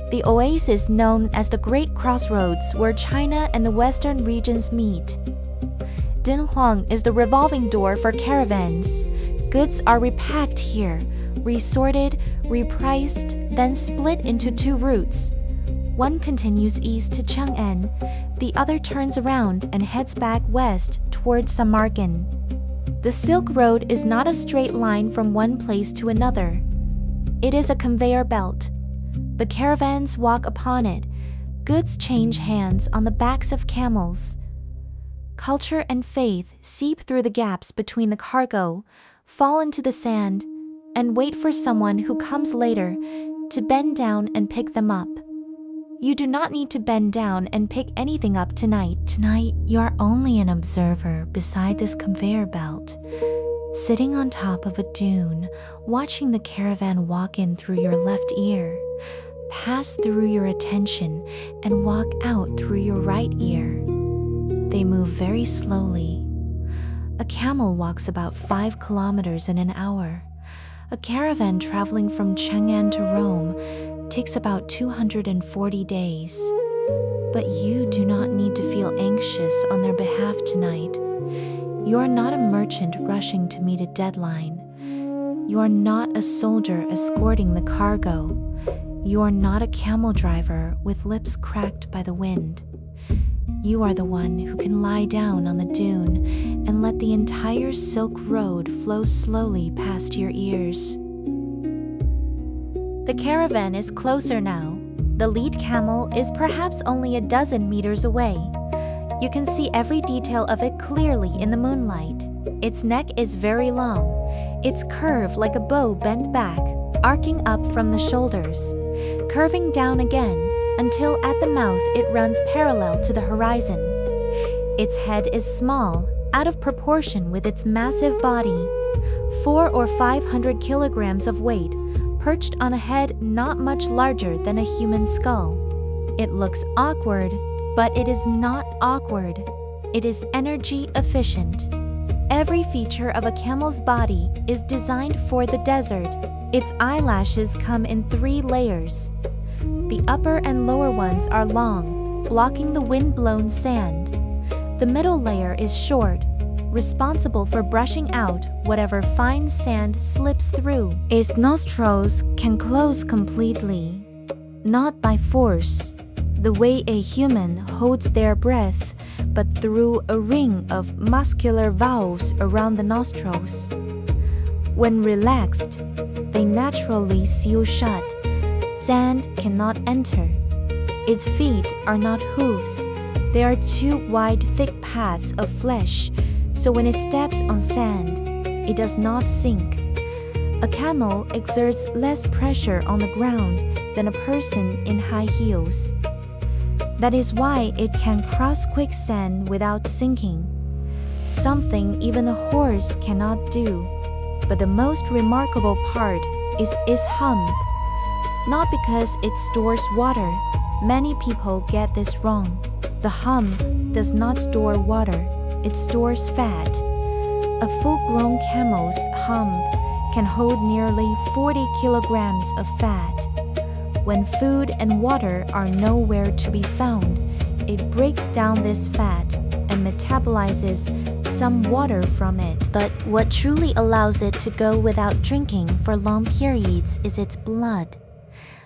the oasis known as the Great Crossroads where China and the western regions meet. Dunhuang is the revolving door for caravans. Goods are repacked here, resorted, repriced, then split into 2 routes. One continues east to Chang'an, the other turns around and heads back west towards Samarkand. The Silk Road is not a straight line from one place to another. It is a conveyor belt. The caravans walk upon it. Goods change hands on the backs of camels. Culture and faith seep through the gaps between the cargo, fall into the sand, and wait for someone who comes later to bend down and pick them up. You do not need to bend down and pick anything up tonight. Tonight, you are only an observer beside this conveyor belt, sitting on top of a dune, watching the caravan walk in through your left ear, pass through your attention, and walk out through your right ear. They move very slowly. A camel walks about 5 kilometers in an hour. A caravan traveling from Chang'an to Rome takes about 240 days. But you do not need to feel anxious on their behalf tonight. You are not a merchant rushing to meet a deadline. You are not a soldier escorting the cargo. You are not a camel driver with lips cracked by the wind. You are the one who can lie down on the dune and let the entire Silk Road flow slowly past your ears. The caravan is closer now. The lead camel is perhaps only a dozen meters away. You can see every detail of it clearly in the moonlight. Its neck is very long. Its curve like a bow bent back, arcing up from the shoulders, curving down again until at the mouth it runs parallel to the horizon. Its head is small, out of proportion with its massive body. 400 or 500 kilograms of weight, perched on a head not much larger than a human skull. It looks awkward, but it is not awkward. It is energy efficient. Every feature of a camel's body is designed for the desert. Its eyelashes come in 3 layers. The upper and lower ones are long, blocking the wind-blown sand. The middle layer is short, responsible for brushing out whatever fine sand slips through. Its nostrils can close completely, not by force, the way a human holds their breath, but through a ring of muscular valves around the nostrils. When relaxed, they naturally seal shut. Sand cannot enter. Its feet are not hooves. They are 2 wide, thick paths of flesh, so when it steps on sand, it does not sink. A camel exerts less pressure on the ground than a person in high heels. That is why it can cross quicksand without sinking, something even a horse cannot do. But the most remarkable part is its hump. Not because it stores water. Many people get this wrong. The hump does not store water. It stores fat. A full-grown camel's hump can hold nearly 40 kilograms of fat. When food and water are nowhere to be found, it breaks down this fat and metabolizes some water from it. But what truly allows it to go without drinking for long periods is its blood.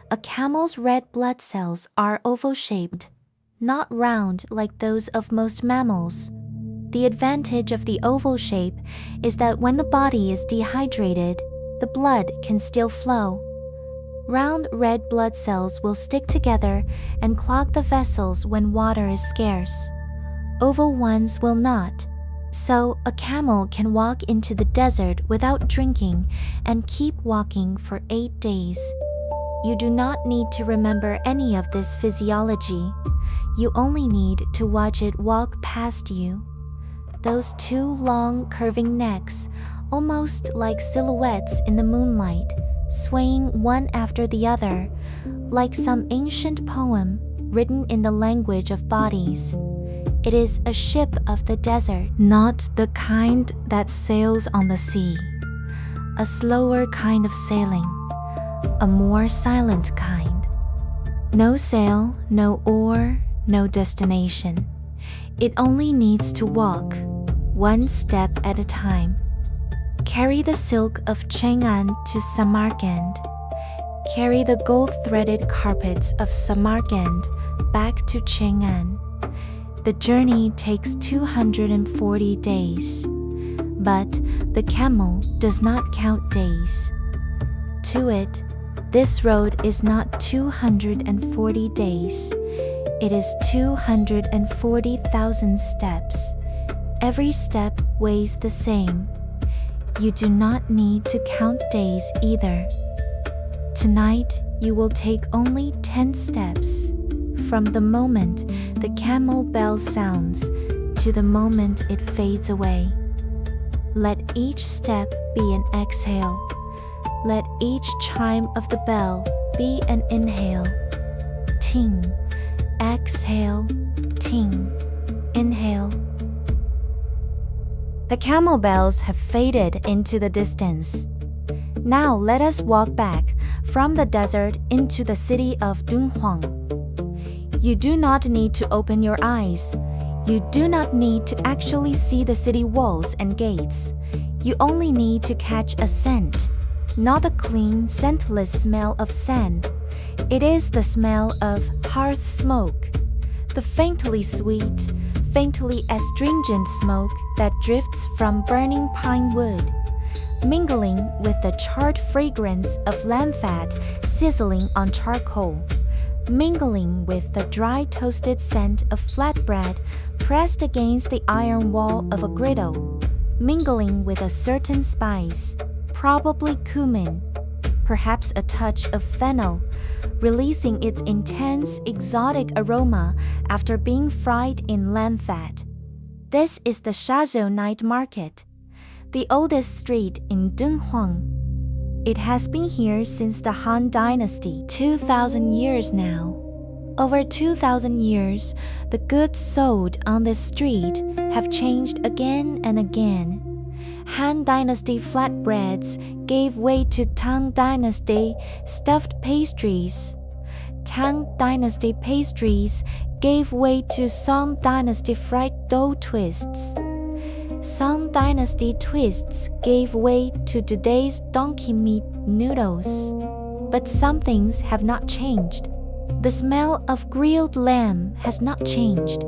A camel's red blood cells are oval-shaped, not round like those of most mammals. The advantage of the oval shape is that when the body is dehydrated, the blood can still flow. Round red blood cells will stick together and clog the vessels when water is scarce. Oval ones will not. So a camel can walk into the desert without drinking and keep walking for 8 days. You do not need to remember any of this physiology. You only need to watch it walk past you. Those 2 long, curving necks, almost like silhouettes in the moonlight, swaying one after the other, like some ancient poem written in the language of bodies. It is a ship of the desert, not the kind that sails on the sea. A slower kind of sailing, a more silent kind. No sail, no oar, no destination. It only needs to walk, 1 step at a time. Carry the silk of Chang'an to Samarkand. Carry the gold-threaded carpets of Samarkand back to Chang'an. The journey takes 240 days. But the camel does not count days. To it, this road is not 240 days. It is 240,000 steps. Every step weighs the same. You do not need to count days either. Tonight, you will take only 10 steps, from the moment the camel bell sounds to the moment it fades away. Let each step be an exhale. Let each chime of the bell be an inhale. Ting, exhale, ting, inhale. The camel bells have faded into the distance. Now let us walk back from the desert into the city of Dunhuang. You do not need to open your eyes. You do not need to actually see the city walls and gates. You only need to catch a scent, not the clean, scentless smell of sand. It is the smell of hearth smoke, the faintly sweet, faintly astringent smoke that drifts from burning pine wood, mingling with the charred fragrance of lamb fat sizzling on charcoal, mingling with the dry toasted scent of flatbread pressed against the iron wall of a griddle, mingling with a certain spice, probably cumin, perhaps a touch of fennel, releasing its intense, exotic aroma after being fried in lamb fat. This is the Shazhou night market, the oldest street in Dunhuang. It has been here since the Han Dynasty, 2,000 years now. Over 2,000 years, the goods sold on this street have changed again and again. Han Dynasty flatbreads gave way to Tang Dynasty stuffed pastries. Tang Dynasty pastries gave way to Song Dynasty fried dough twists. Song Dynasty twists gave way to today's donkey meat noodles. But some things have not changed. The smell of grilled lamb has not changed.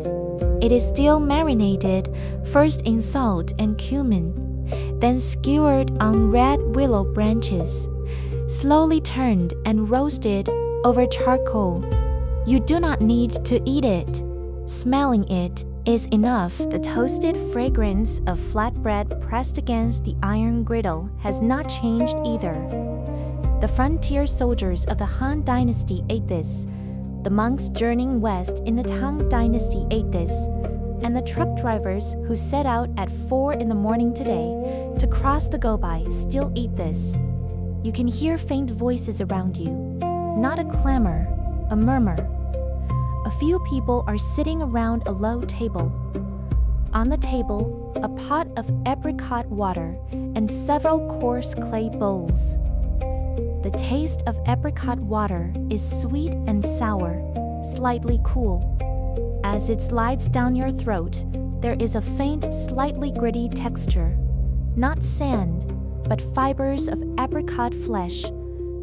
It is still marinated, first in salt and cumin, then skewered on red willow branches, slowly turned and roasted over charcoal. You do not need to eat it. Smelling it is enough. The toasted fragrance of flatbread pressed against the iron griddle has not changed either. The frontier soldiers of the Han Dynasty ate this. The monks journeying west in the Tang Dynasty ate this. And the truck drivers who set out at 4 in the morning today to cross the Gobi still eat this. You can hear faint voices around you, not a clamor, a murmur. A few people are sitting around a low table. On the table, a pot of apricot water and several coarse clay bowls. The taste of apricot water is sweet and sour, slightly cool. As it slides down your throat, there is a faint, slightly gritty texture. Not sand, but fibers of apricot flesh.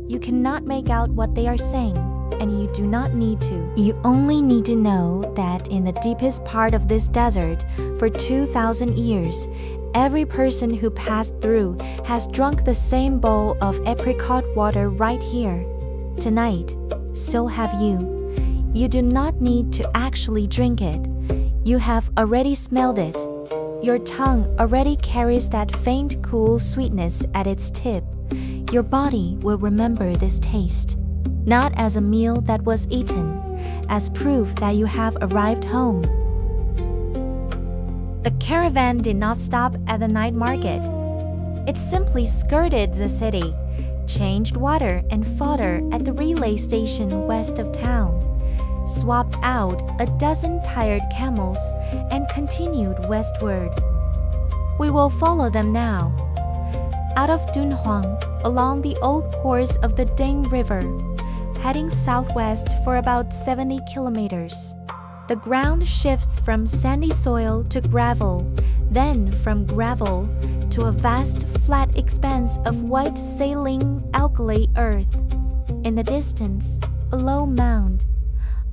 You cannot make out what they are saying, and you do not need to. You only need to know that in the deepest part of this desert, for 2,000 years, every person who passed through has drunk the same bowl of apricot water right here. Tonight, so have you. You do not need to actually drink it. You have already smelled it. Your tongue already carries that faint, cool sweetness at its tip. Your body will remember this taste, not as a meal that was eaten, as proof that you have arrived home. The caravan did not stop at the night market. It simply skirted the city, changed water and fodder at the relay station west of town, swapped out a dozen tired camels, and continued westward. We will follow them now. Out of Dunhuang, along the old course of the Ding River, heading southwest for about 70 kilometers. The ground shifts from sandy soil to gravel, then from gravel to a vast flat expanse of white saline alkali earth. In the distance, a low mound.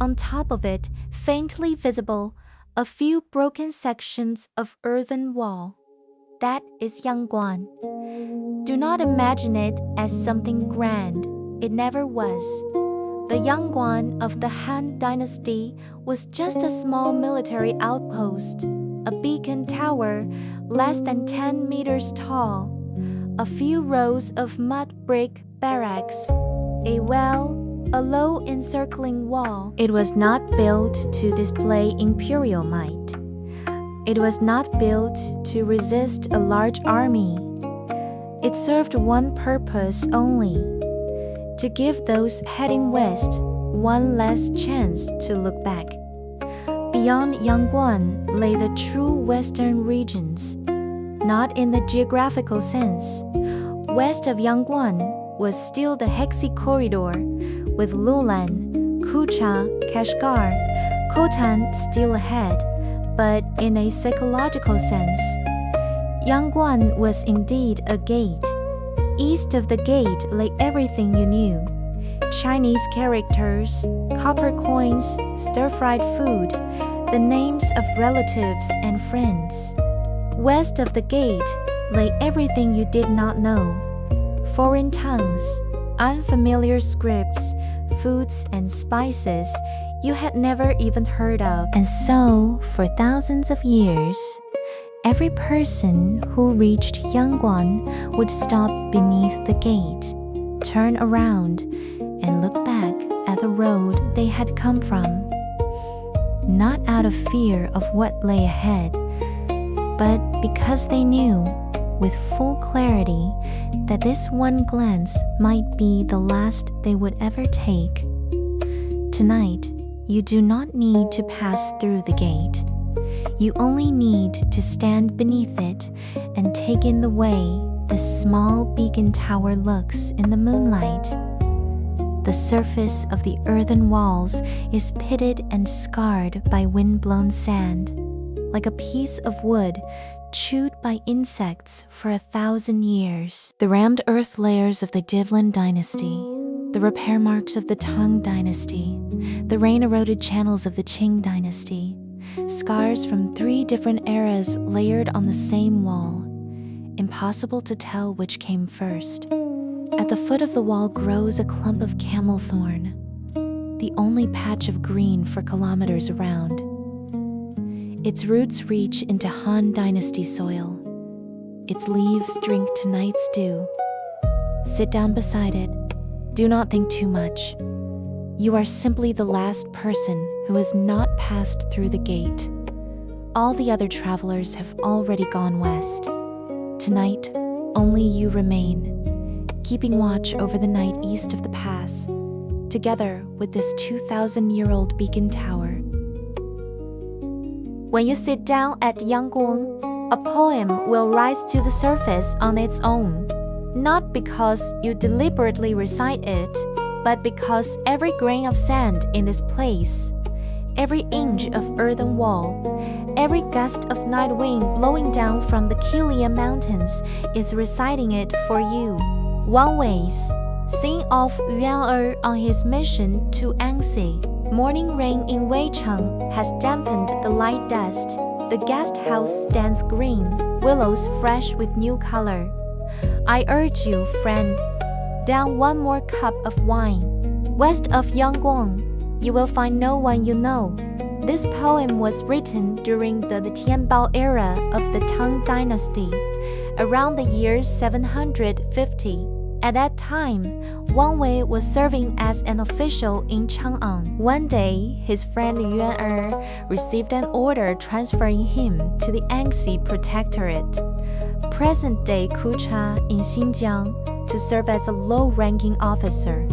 On top of it, faintly visible, a few broken sections of earthen wall. That is Yangguan. Do not imagine it as something grand. It never was. The Yangguan of the Han Dynasty was just a small military outpost, a beacon tower less than 10 meters tall, a few rows of mud brick barracks, a well, a low encircling wall. It was not built to display imperial might. It was not built to resist a large army. It served one purpose only: to give those heading west one last chance to look back. Beyond Yangguan lay the true western regions. not in the geographical sense. West of Yangguan was still the Hexi corridor, with Lulan, Kucha, Kashgar, Khotan still ahead, but in a psychological sense. Yangguan was indeed a gate. East of the gate lay everything you knew: Chinese characters, copper coins, stir-fried food, the names of relatives and friends. West of the gate lay everything you did not know: foreign tongues, unfamiliar scripts, foods and spices you had never even heard of. And so, for thousands of years, every person who reached Yangguan would stop beneath the gate, turn around, and look back at the road they had come from. Not out of fear of what lay ahead, but because they knew, with full clarity, that this one glance might be the last they would ever take. Tonight, you do not need to pass through the gate. You only need to stand beneath it and take in the way this small beacon tower looks in the moonlight. The surface of the earthen walls is pitted and scarred by wind-blown sand, like a piece of wood chewed by insects for 1,000 years. The rammed earth layers of the Divlin dynasty, the repair marks of the Tang dynasty, the rain-eroded channels of the Qing dynasty, scars from 3 different eras layered on the same wall. Impossible to tell which came first. At the foot of the wall grows a clump of camel thorn, the only patch of green for kilometers around. Its roots reach into Han Dynasty soil. Its leaves drink tonight's dew. Sit down beside it. Do not think too much. You are simply the last person who has not passed through the gate. All the other travelers have already gone west. Tonight, only you remain, keeping watch over the night east of the pass, together with this 2,000-year-old beacon tower. When you sit down at Yangguan, a poem will rise to the surface on its own, not because you deliberately recite it, but because every grain of sand in this place, every inch of earthen wall, every gust of night wind blowing down from the Milky Mountains is reciting it for you. One Ways, sing of Yuan on his mission to Anxi. Morning rain in Weicheng has dampened the light dust. The guest house stands green, willows fresh with new color. I urge you, friend, down one more cup of wine. West of Yangguan, you will find no one you know. This poem was written during the Tianbao era of the Tang Dynasty, around the year 750. At that time, Wang Wei was serving as an official in Chang'an. One day, his friend Yuan received an order transferring him to the Anxi Protectorate, present-day Kucha in Xinjiang, to serve as a low-ranking officer.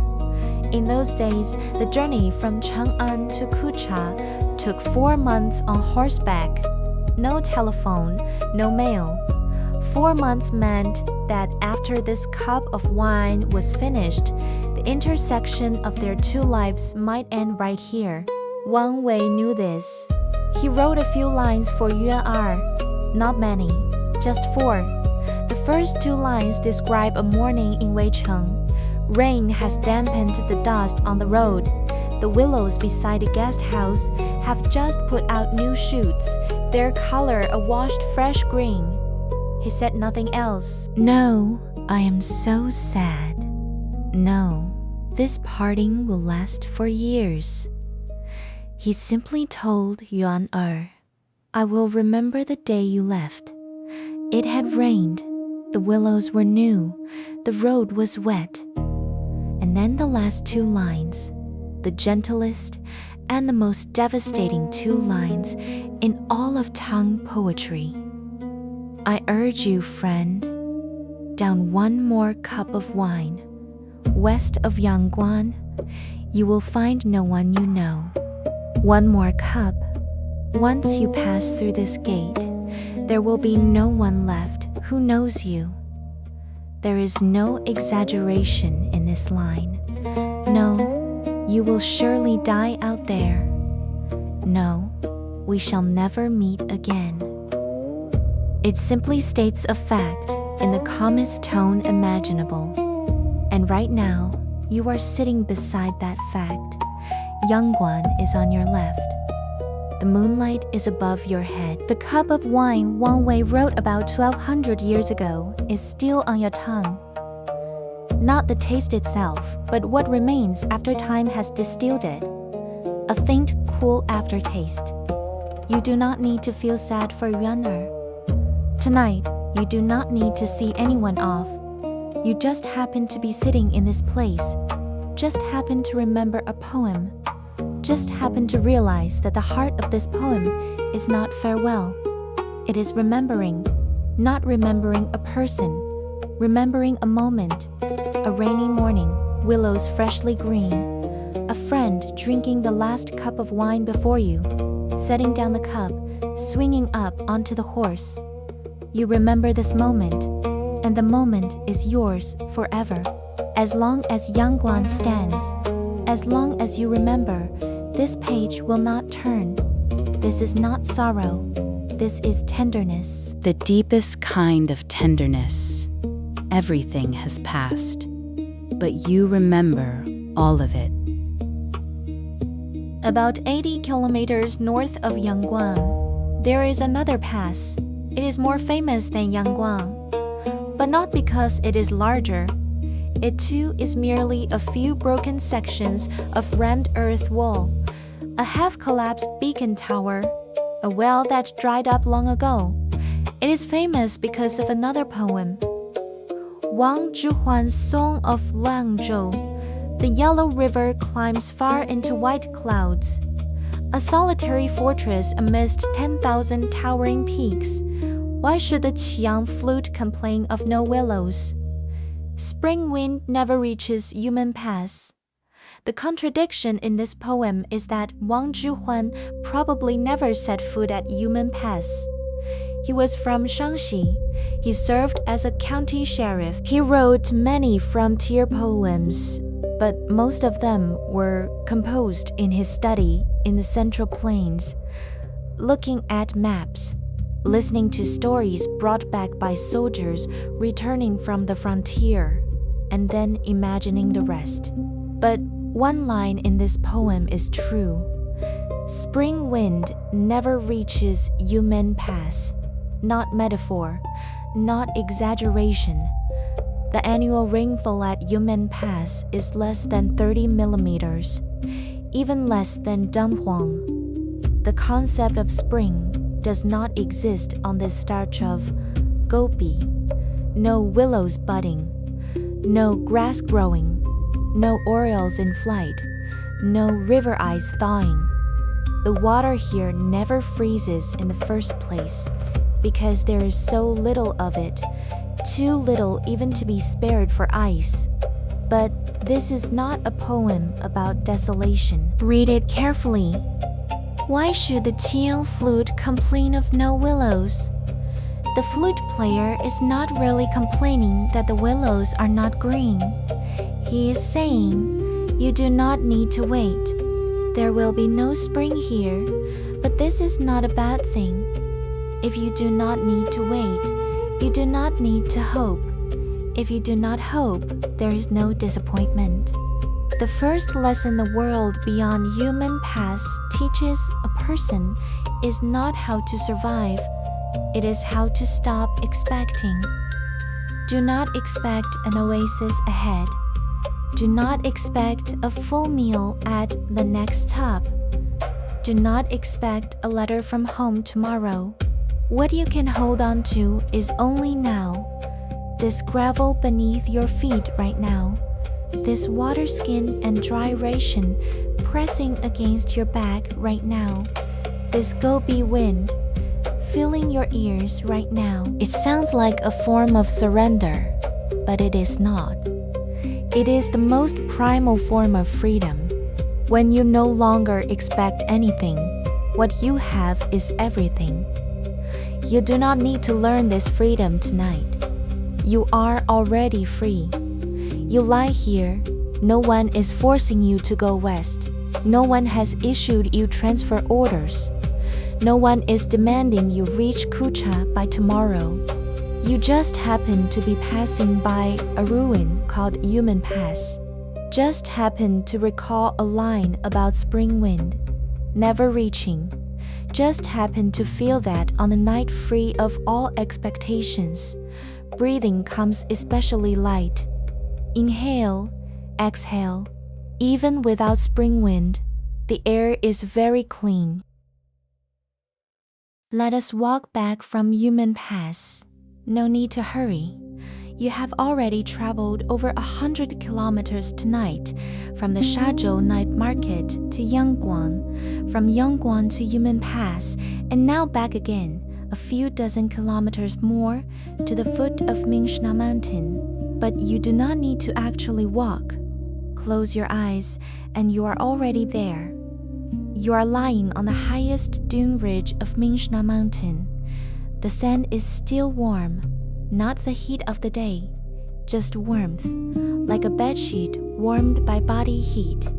In those days, the journey from Chang'an to Kucha took 4 months on horseback. No telephone, no mail. 4 months meant that after this cup of wine was finished, the intersection of their 2 lives might end right here. Wang Wei knew this. He wrote a few lines for Yuan, not many, just 4. The first 2 lines describe a morning in Weicheng. Rain has dampened the dust on the road. The willows beside the guest house have just put out new shoots, their color a washed fresh green. He said nothing else. No, I am so sad. No, this parting will last for years. He simply told Yuan, I will remember the day you left. It had rained, the willows were new, the road was wet. And then the last 2 lines, the gentlest and the most devastating 2 lines in all of Tang poetry. I urge you, friend, down one more cup of wine. West of Yangguan, you will find no one you know. One more cup. Once you pass through this gate, There will be no one left who knows you. There is no exaggeration in this line. No, you will surely die out there. No, we shall never meet again. It simply states a fact in the calmest tone imaginable. And right now, you are sitting beside that fact. Yangguan is on your left. The moonlight is above your head. The cup of wine Wang Wei wrote about 1200 years ago is still on your tongue. Not the taste itself, but what remains after time has distilled it. A faint, cool aftertaste. You do not need to feel sad for Yuaner. Tonight, you do not need to see anyone off. You just happen to be sitting in this place. Just happen to remember a poem. Just happen to realize that the heart of this poem is not farewell. It is remembering, not remembering a person, remembering a moment, a rainy morning, willows freshly green, a friend drinking the last cup of wine before you, setting down the cup, swinging up onto the horse. You remember this moment, and the moment is yours forever. As long as Yangguan stands, as long as you remember, this page will not turn. This is not sorrow. This is tenderness. The deepest kind of tenderness. Everything has passed, but you remember all of it. About 80 kilometers north of Yangguan, there is another pass. It is more famous than Yangguan, but not because it is larger. It too is merely a few broken sections of rammed earth wall, a half-collapsed beacon tower, a well that dried up long ago. It is famous because of another poem, Wang Zhihuan's Song of Langzhou. The yellow river climbs far into white clouds, a solitary fortress amidst 10,000 towering peaks. Why should the Qiang flute complain of no willows? Spring wind never reaches Yumen Pass. The contradiction in this poem is that Wang Zhihuan probably never set foot at Yumen Pass. He was from Shaanxi. He served as a county sheriff. He wrote many frontier poems, but most of them were composed in his study in the Central Plains, looking at maps, listening to stories brought back by soldiers returning from the frontier, and then imagining the rest. But one line in this poem is true. Spring wind never reaches Yumen Pass. Not metaphor, not exaggeration. The annual rainfall at Yumen Pass is less than 30 millimeters, even less than Dunhuang. The concept of spring does not exist on this stretch of Gobi. No willows budding, no grass growing, no orioles in flight, no river ice thawing. The water here never freezes in the first place because there is so little of it, too little even to be spared for ice. But this is not a poem about desolation. Read it carefully. Why should the Qiang flute complain of no willows? The flute player is not really complaining that the willows are not green. He is saying, you do not need to wait. There will be no spring here, but this is not a bad thing. If you do not need to wait, you do not need to hope. If you do not hope, there is no disappointment. The first lesson the world beyond Yumen Pass teaches a person is not how to survive, it is how to stop expecting. Do not expect an oasis ahead. Do not expect a full meal at the next stop. Do not expect a letter from home tomorrow. What you can hold on to is only now. This gravel beneath your feet right now. This water skin and dry ration pressing against your back right now. This Gobi wind filling your ears right now. It sounds like a form of surrender, but it is not. It is the most primal form of freedom. When you no longer expect anything, what you have is everything. You do not need to learn this freedom tonight. You are already free. You lie here. No one is forcing you to go west. No one has issued you transfer orders. No one is demanding you reach Kucha by tomorrow. You just happen to be passing by a ruin called Human Pass. Just happen to recall a line about spring wind, never reaching. Just happen to feel that on a night free of all expectations, breathing comes especially light. Inhale, exhale. Even without spring wind, the air is very clean. Let us walk back from Human Pass. No need to hurry. You have already traveled over 100 kilometers tonight, from the Shazhou night market to Yangguan, from Yangguan to Human Pass, and now back again, a few dozen kilometers more, to the foot of Mingsha Mountain. But you do not need to actually walk. Close your eyes, and you are already there. You are lying on the highest dune ridge of Mingsha Mountain. The sand is still warm, not the heat of the day, just warmth, like a bedsheet warmed by body heat.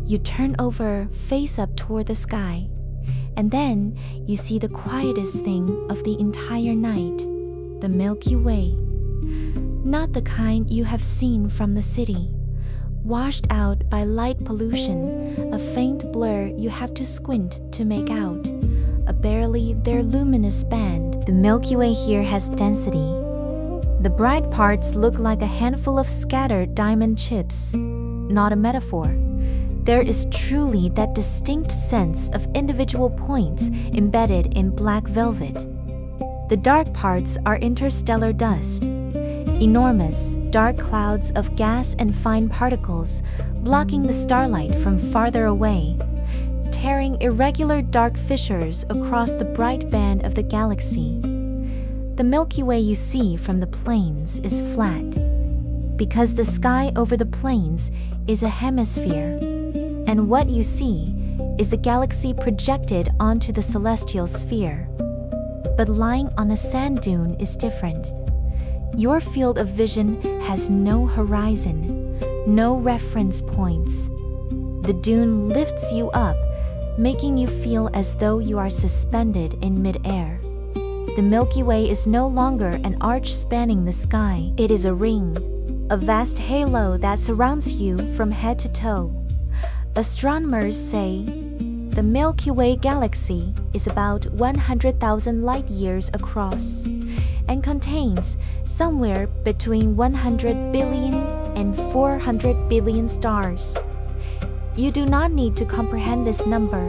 You turn over, face up toward the sky, and then you see the quietest thing of the entire night, the Milky Way. Not the kind you have seen from the city, washed out by light pollution, a faint blur you have to squint to make out, a barely there luminous band. The Milky Way here has density. The bright parts look like a handful of scattered diamond chips, not a metaphor. There is truly that distinct sense of individual points embedded in black velvet. The dark parts are interstellar dust. Enormous, dark clouds of gas and fine particles blocking the starlight from farther away, tearing irregular dark fissures across the bright band of the galaxy. The Milky Way you see from the plains is flat, because the sky over the plains is a hemisphere, and what you see is the galaxy projected onto the celestial sphere. But lying on a sand dune is different. Your field of vision has no horizon, no reference points. The dune lifts you up, making you feel as though you are suspended in midair. The Milky Way is no longer an arch spanning the sky. It is a ring, a vast halo that surrounds you from head to toe. Astronomers say the Milky Way galaxy is about 100,000 light years across and contains somewhere between 100 billion and 400 billion stars. You do not need to comprehend this number.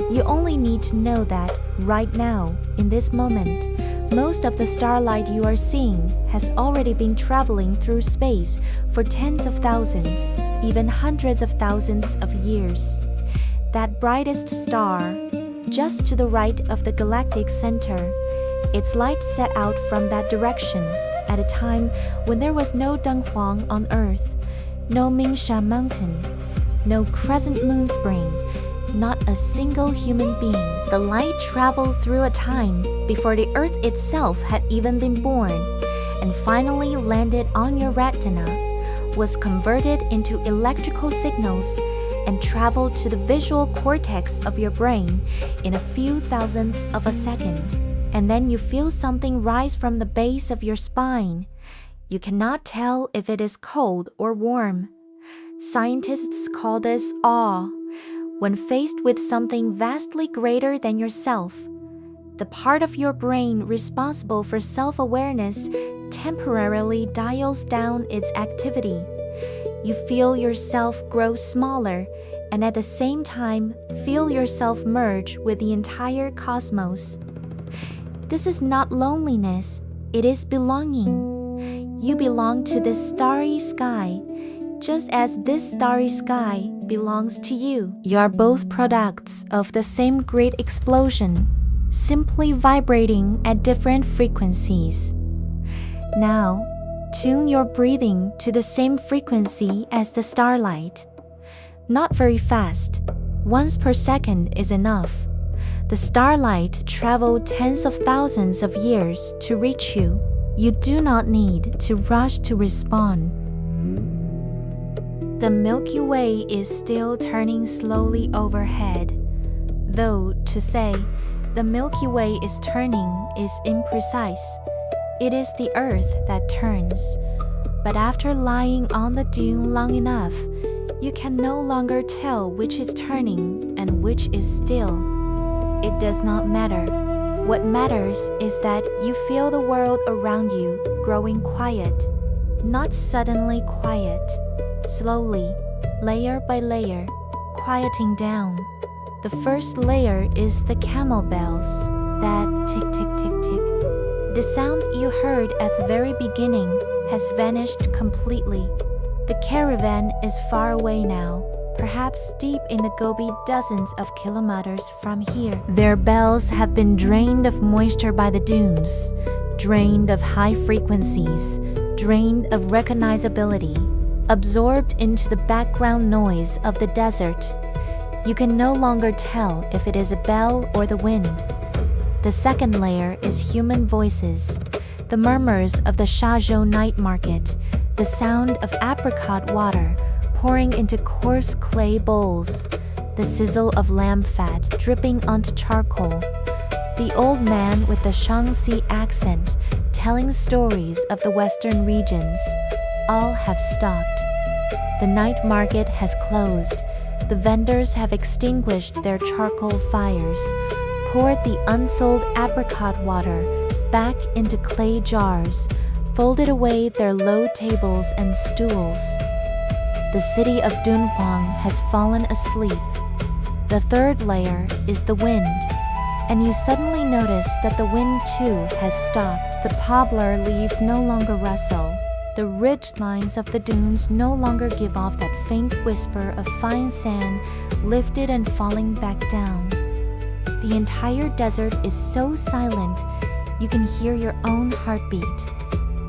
You only need to know that right now, in this moment, most of the starlight you are seeing has already been traveling through space for tens of thousands, even hundreds of thousands of years. That brightest star, just to the right of the galactic center, its light set out from that direction at a time when there was no Dunhuang on Earth, no Mingsha Mountain, no Crescent Spring, not a single human being. The light traveled through a time before the Earth itself had even been born, and finally landed on your retina, was converted into electrical signals, and traveled to the visual cortex of your brain in a few thousandths of a second. And then you feel something rise from the base of your spine. You cannot tell if it is cold or warm. Scientists call this awe. When faced with something vastly greater than yourself, the part of your brain responsible for self-awareness temporarily dials down its activity. You feel yourself grow smaller and at the same time feel yourself merge with the entire cosmos. This is not loneliness, it is belonging. You belong to this starry sky, just as this starry sky belongs to you. You are both products of the same great explosion, simply vibrating at different frequencies. Now, tune your breathing to the same frequency as the starlight. Not very fast. Once per second is enough. The starlight traveled tens of thousands of years to reach you. You do not need to rush to respond. The Milky Way is still turning slowly overhead. Though, to say, the Milky Way is turning is imprecise. It is the Earth that turns. But after lying on the dune long enough, you can no longer tell which is turning and which is still. It does not matter. What matters is that you feel the world around you growing quiet, not suddenly quiet, slowly, layer by layer, quieting down. The first layer is the camel bells, that tick tick tick tick. The sound you heard at the very beginning has vanished completely. The caravan is far away now, perhaps deep in the Gobi, dozens of kilometers from here. Their bells have been drained of moisture by the dunes, drained of high frequencies, drained of recognizability, absorbed into the background noise of the desert. You can no longer tell if it is a bell or the wind. The second layer is human voices, the murmurs of the Shazhou night market, the sound of apricot water pouring into coarse clay bowls, the sizzle of lamb fat dripping onto charcoal, the old man with the Shaanxi accent telling stories of the western regions. All have stopped. The night market has closed. The vendors have extinguished their charcoal fires, poured the unsold apricot water back into clay jars, folded away their low tables and stools. The city of Dunhuang has fallen asleep. The third layer is the wind, and you suddenly notice that the wind too has stopped. The poplar leaves no longer rustle. The ridge lines of the dunes no longer give off that faint whisper of fine sand lifted and falling back down. The entire desert is so silent, you can hear your own heartbeat.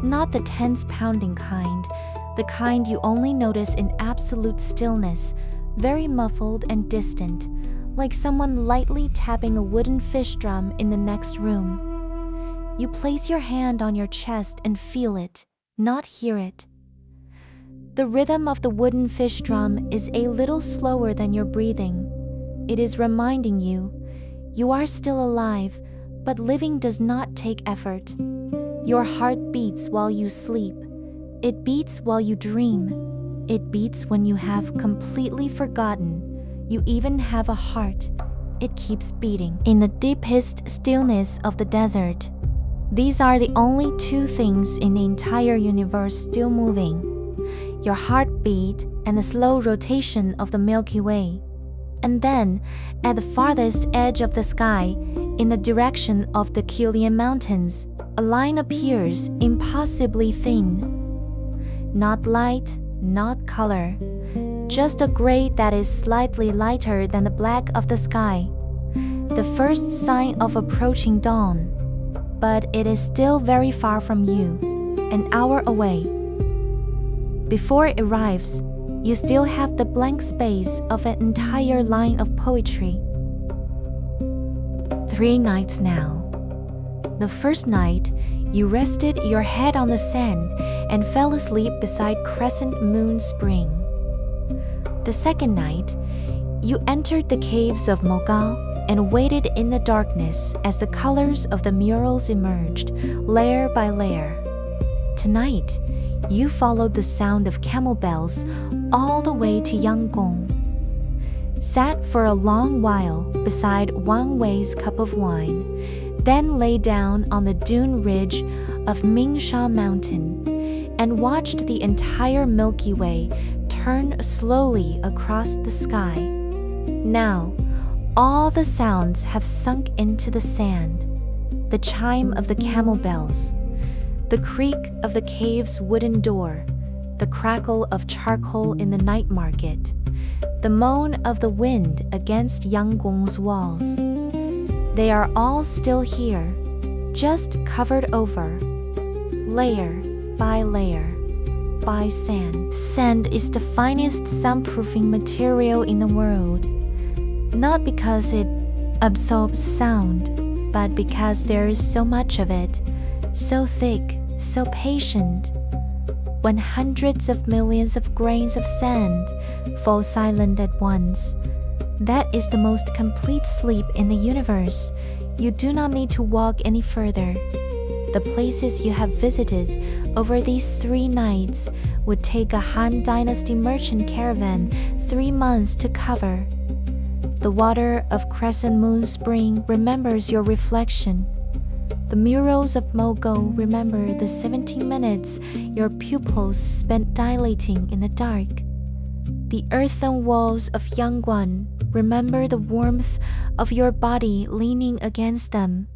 Not the tense pounding kind, the kind you only notice in absolute stillness, very muffled and distant, like someone lightly tapping a wooden fish drum in the next room. You place your hand on your chest and feel it, not hear it. The rhythm of the wooden fish drum is a little slower than your breathing. It is reminding you, you are still alive, but living does not take effort. Your heart beats while you sleep. It beats while you dream. It beats when you have completely forgotten you even have a heart. It keeps beating. In the deepest stillness of the desert, these are the only two things in the entire universe still moving: your heartbeat and the slow rotation of the Milky Way. And then, at the farthest edge of the sky, in the direction of the Yangguan Mountains, a line appears impossibly thin. Not light, not color, just a gray that is slightly lighter than the black of the sky. The first sign of approaching dawn. But it is still very far from you, an hour away. Before it arrives, you still have the blank space of an entire line of poetry. 3 nights now. The first night, you rested your head on the sand and fell asleep beside Crescent Spring. The second night, you entered the caves of Mogao and waited in the darkness as the colors of the murals emerged, layer by layer. Tonight, you followed the sound of camel bells all the way to Yangguan. Sat for a long while beside Wang Wei's cup of wine, then lay down on the dune ridge of Mingsha Mountain and watched the entire Milky Way turn slowly across the sky. Now, all the sounds have sunk into the sand. The chime of the camel bells, the creak of the cave's wooden door, the crackle of charcoal in the night market, the moan of the wind against Yangguan's walls. They are all still here, just covered over, layer by layer, by sand. Sand is the finest soundproofing material in the world. Not because it absorbs sound, but because there is so much of it, so thick, so patient, when hundreds of millions of grains of sand fall silent at once, that is the most complete sleep in the universe. You do not need to walk any further. The places you have visited over these 3 nights would take a Han Dynasty merchant caravan 3 months to cover. The water of Crescent Spring remembers your reflection. The murals of Mogao remember the 17 minutes your pupils spent dilating in the dark. The earthen walls of Yangguan remember the warmth of your body leaning against them.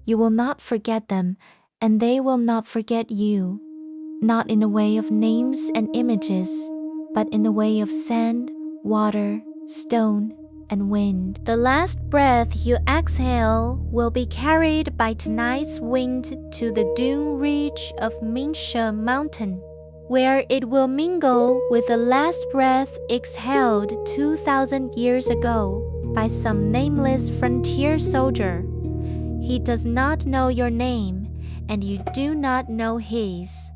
You will not forget them, and they will not forget you, not in the way of names and images, but in the way of sand, water, stone, and wind. The last breath you exhale will be carried by tonight's wind to the dune ridge of Mingsha Mountain, where it will mingle with the last breath exhaled 2,000 years ago by some nameless frontier soldier. He does not know your name, and you do not know his.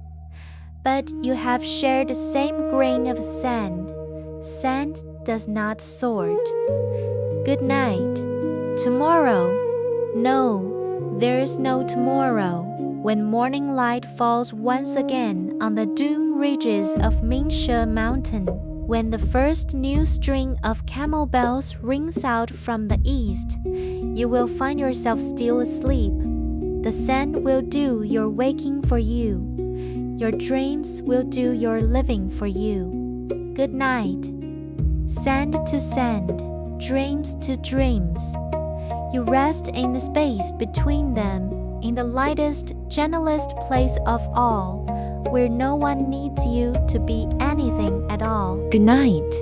But you have shared the same grain of sand. Sand does not sort. Good night. Tomorrow? No, there is no tomorrow. When morning light falls once again on the dune ridges of Mingsha Mountain, when the first new string of camel bells rings out from the east, you will find yourself still asleep. The sand will do your waking for you. Your dreams will do your living for you. Good night. Sand to sand, dreams to dreams. You rest in the space between them, in the lightest, gentlest place of all, where no one needs you to be anything at all. Good night.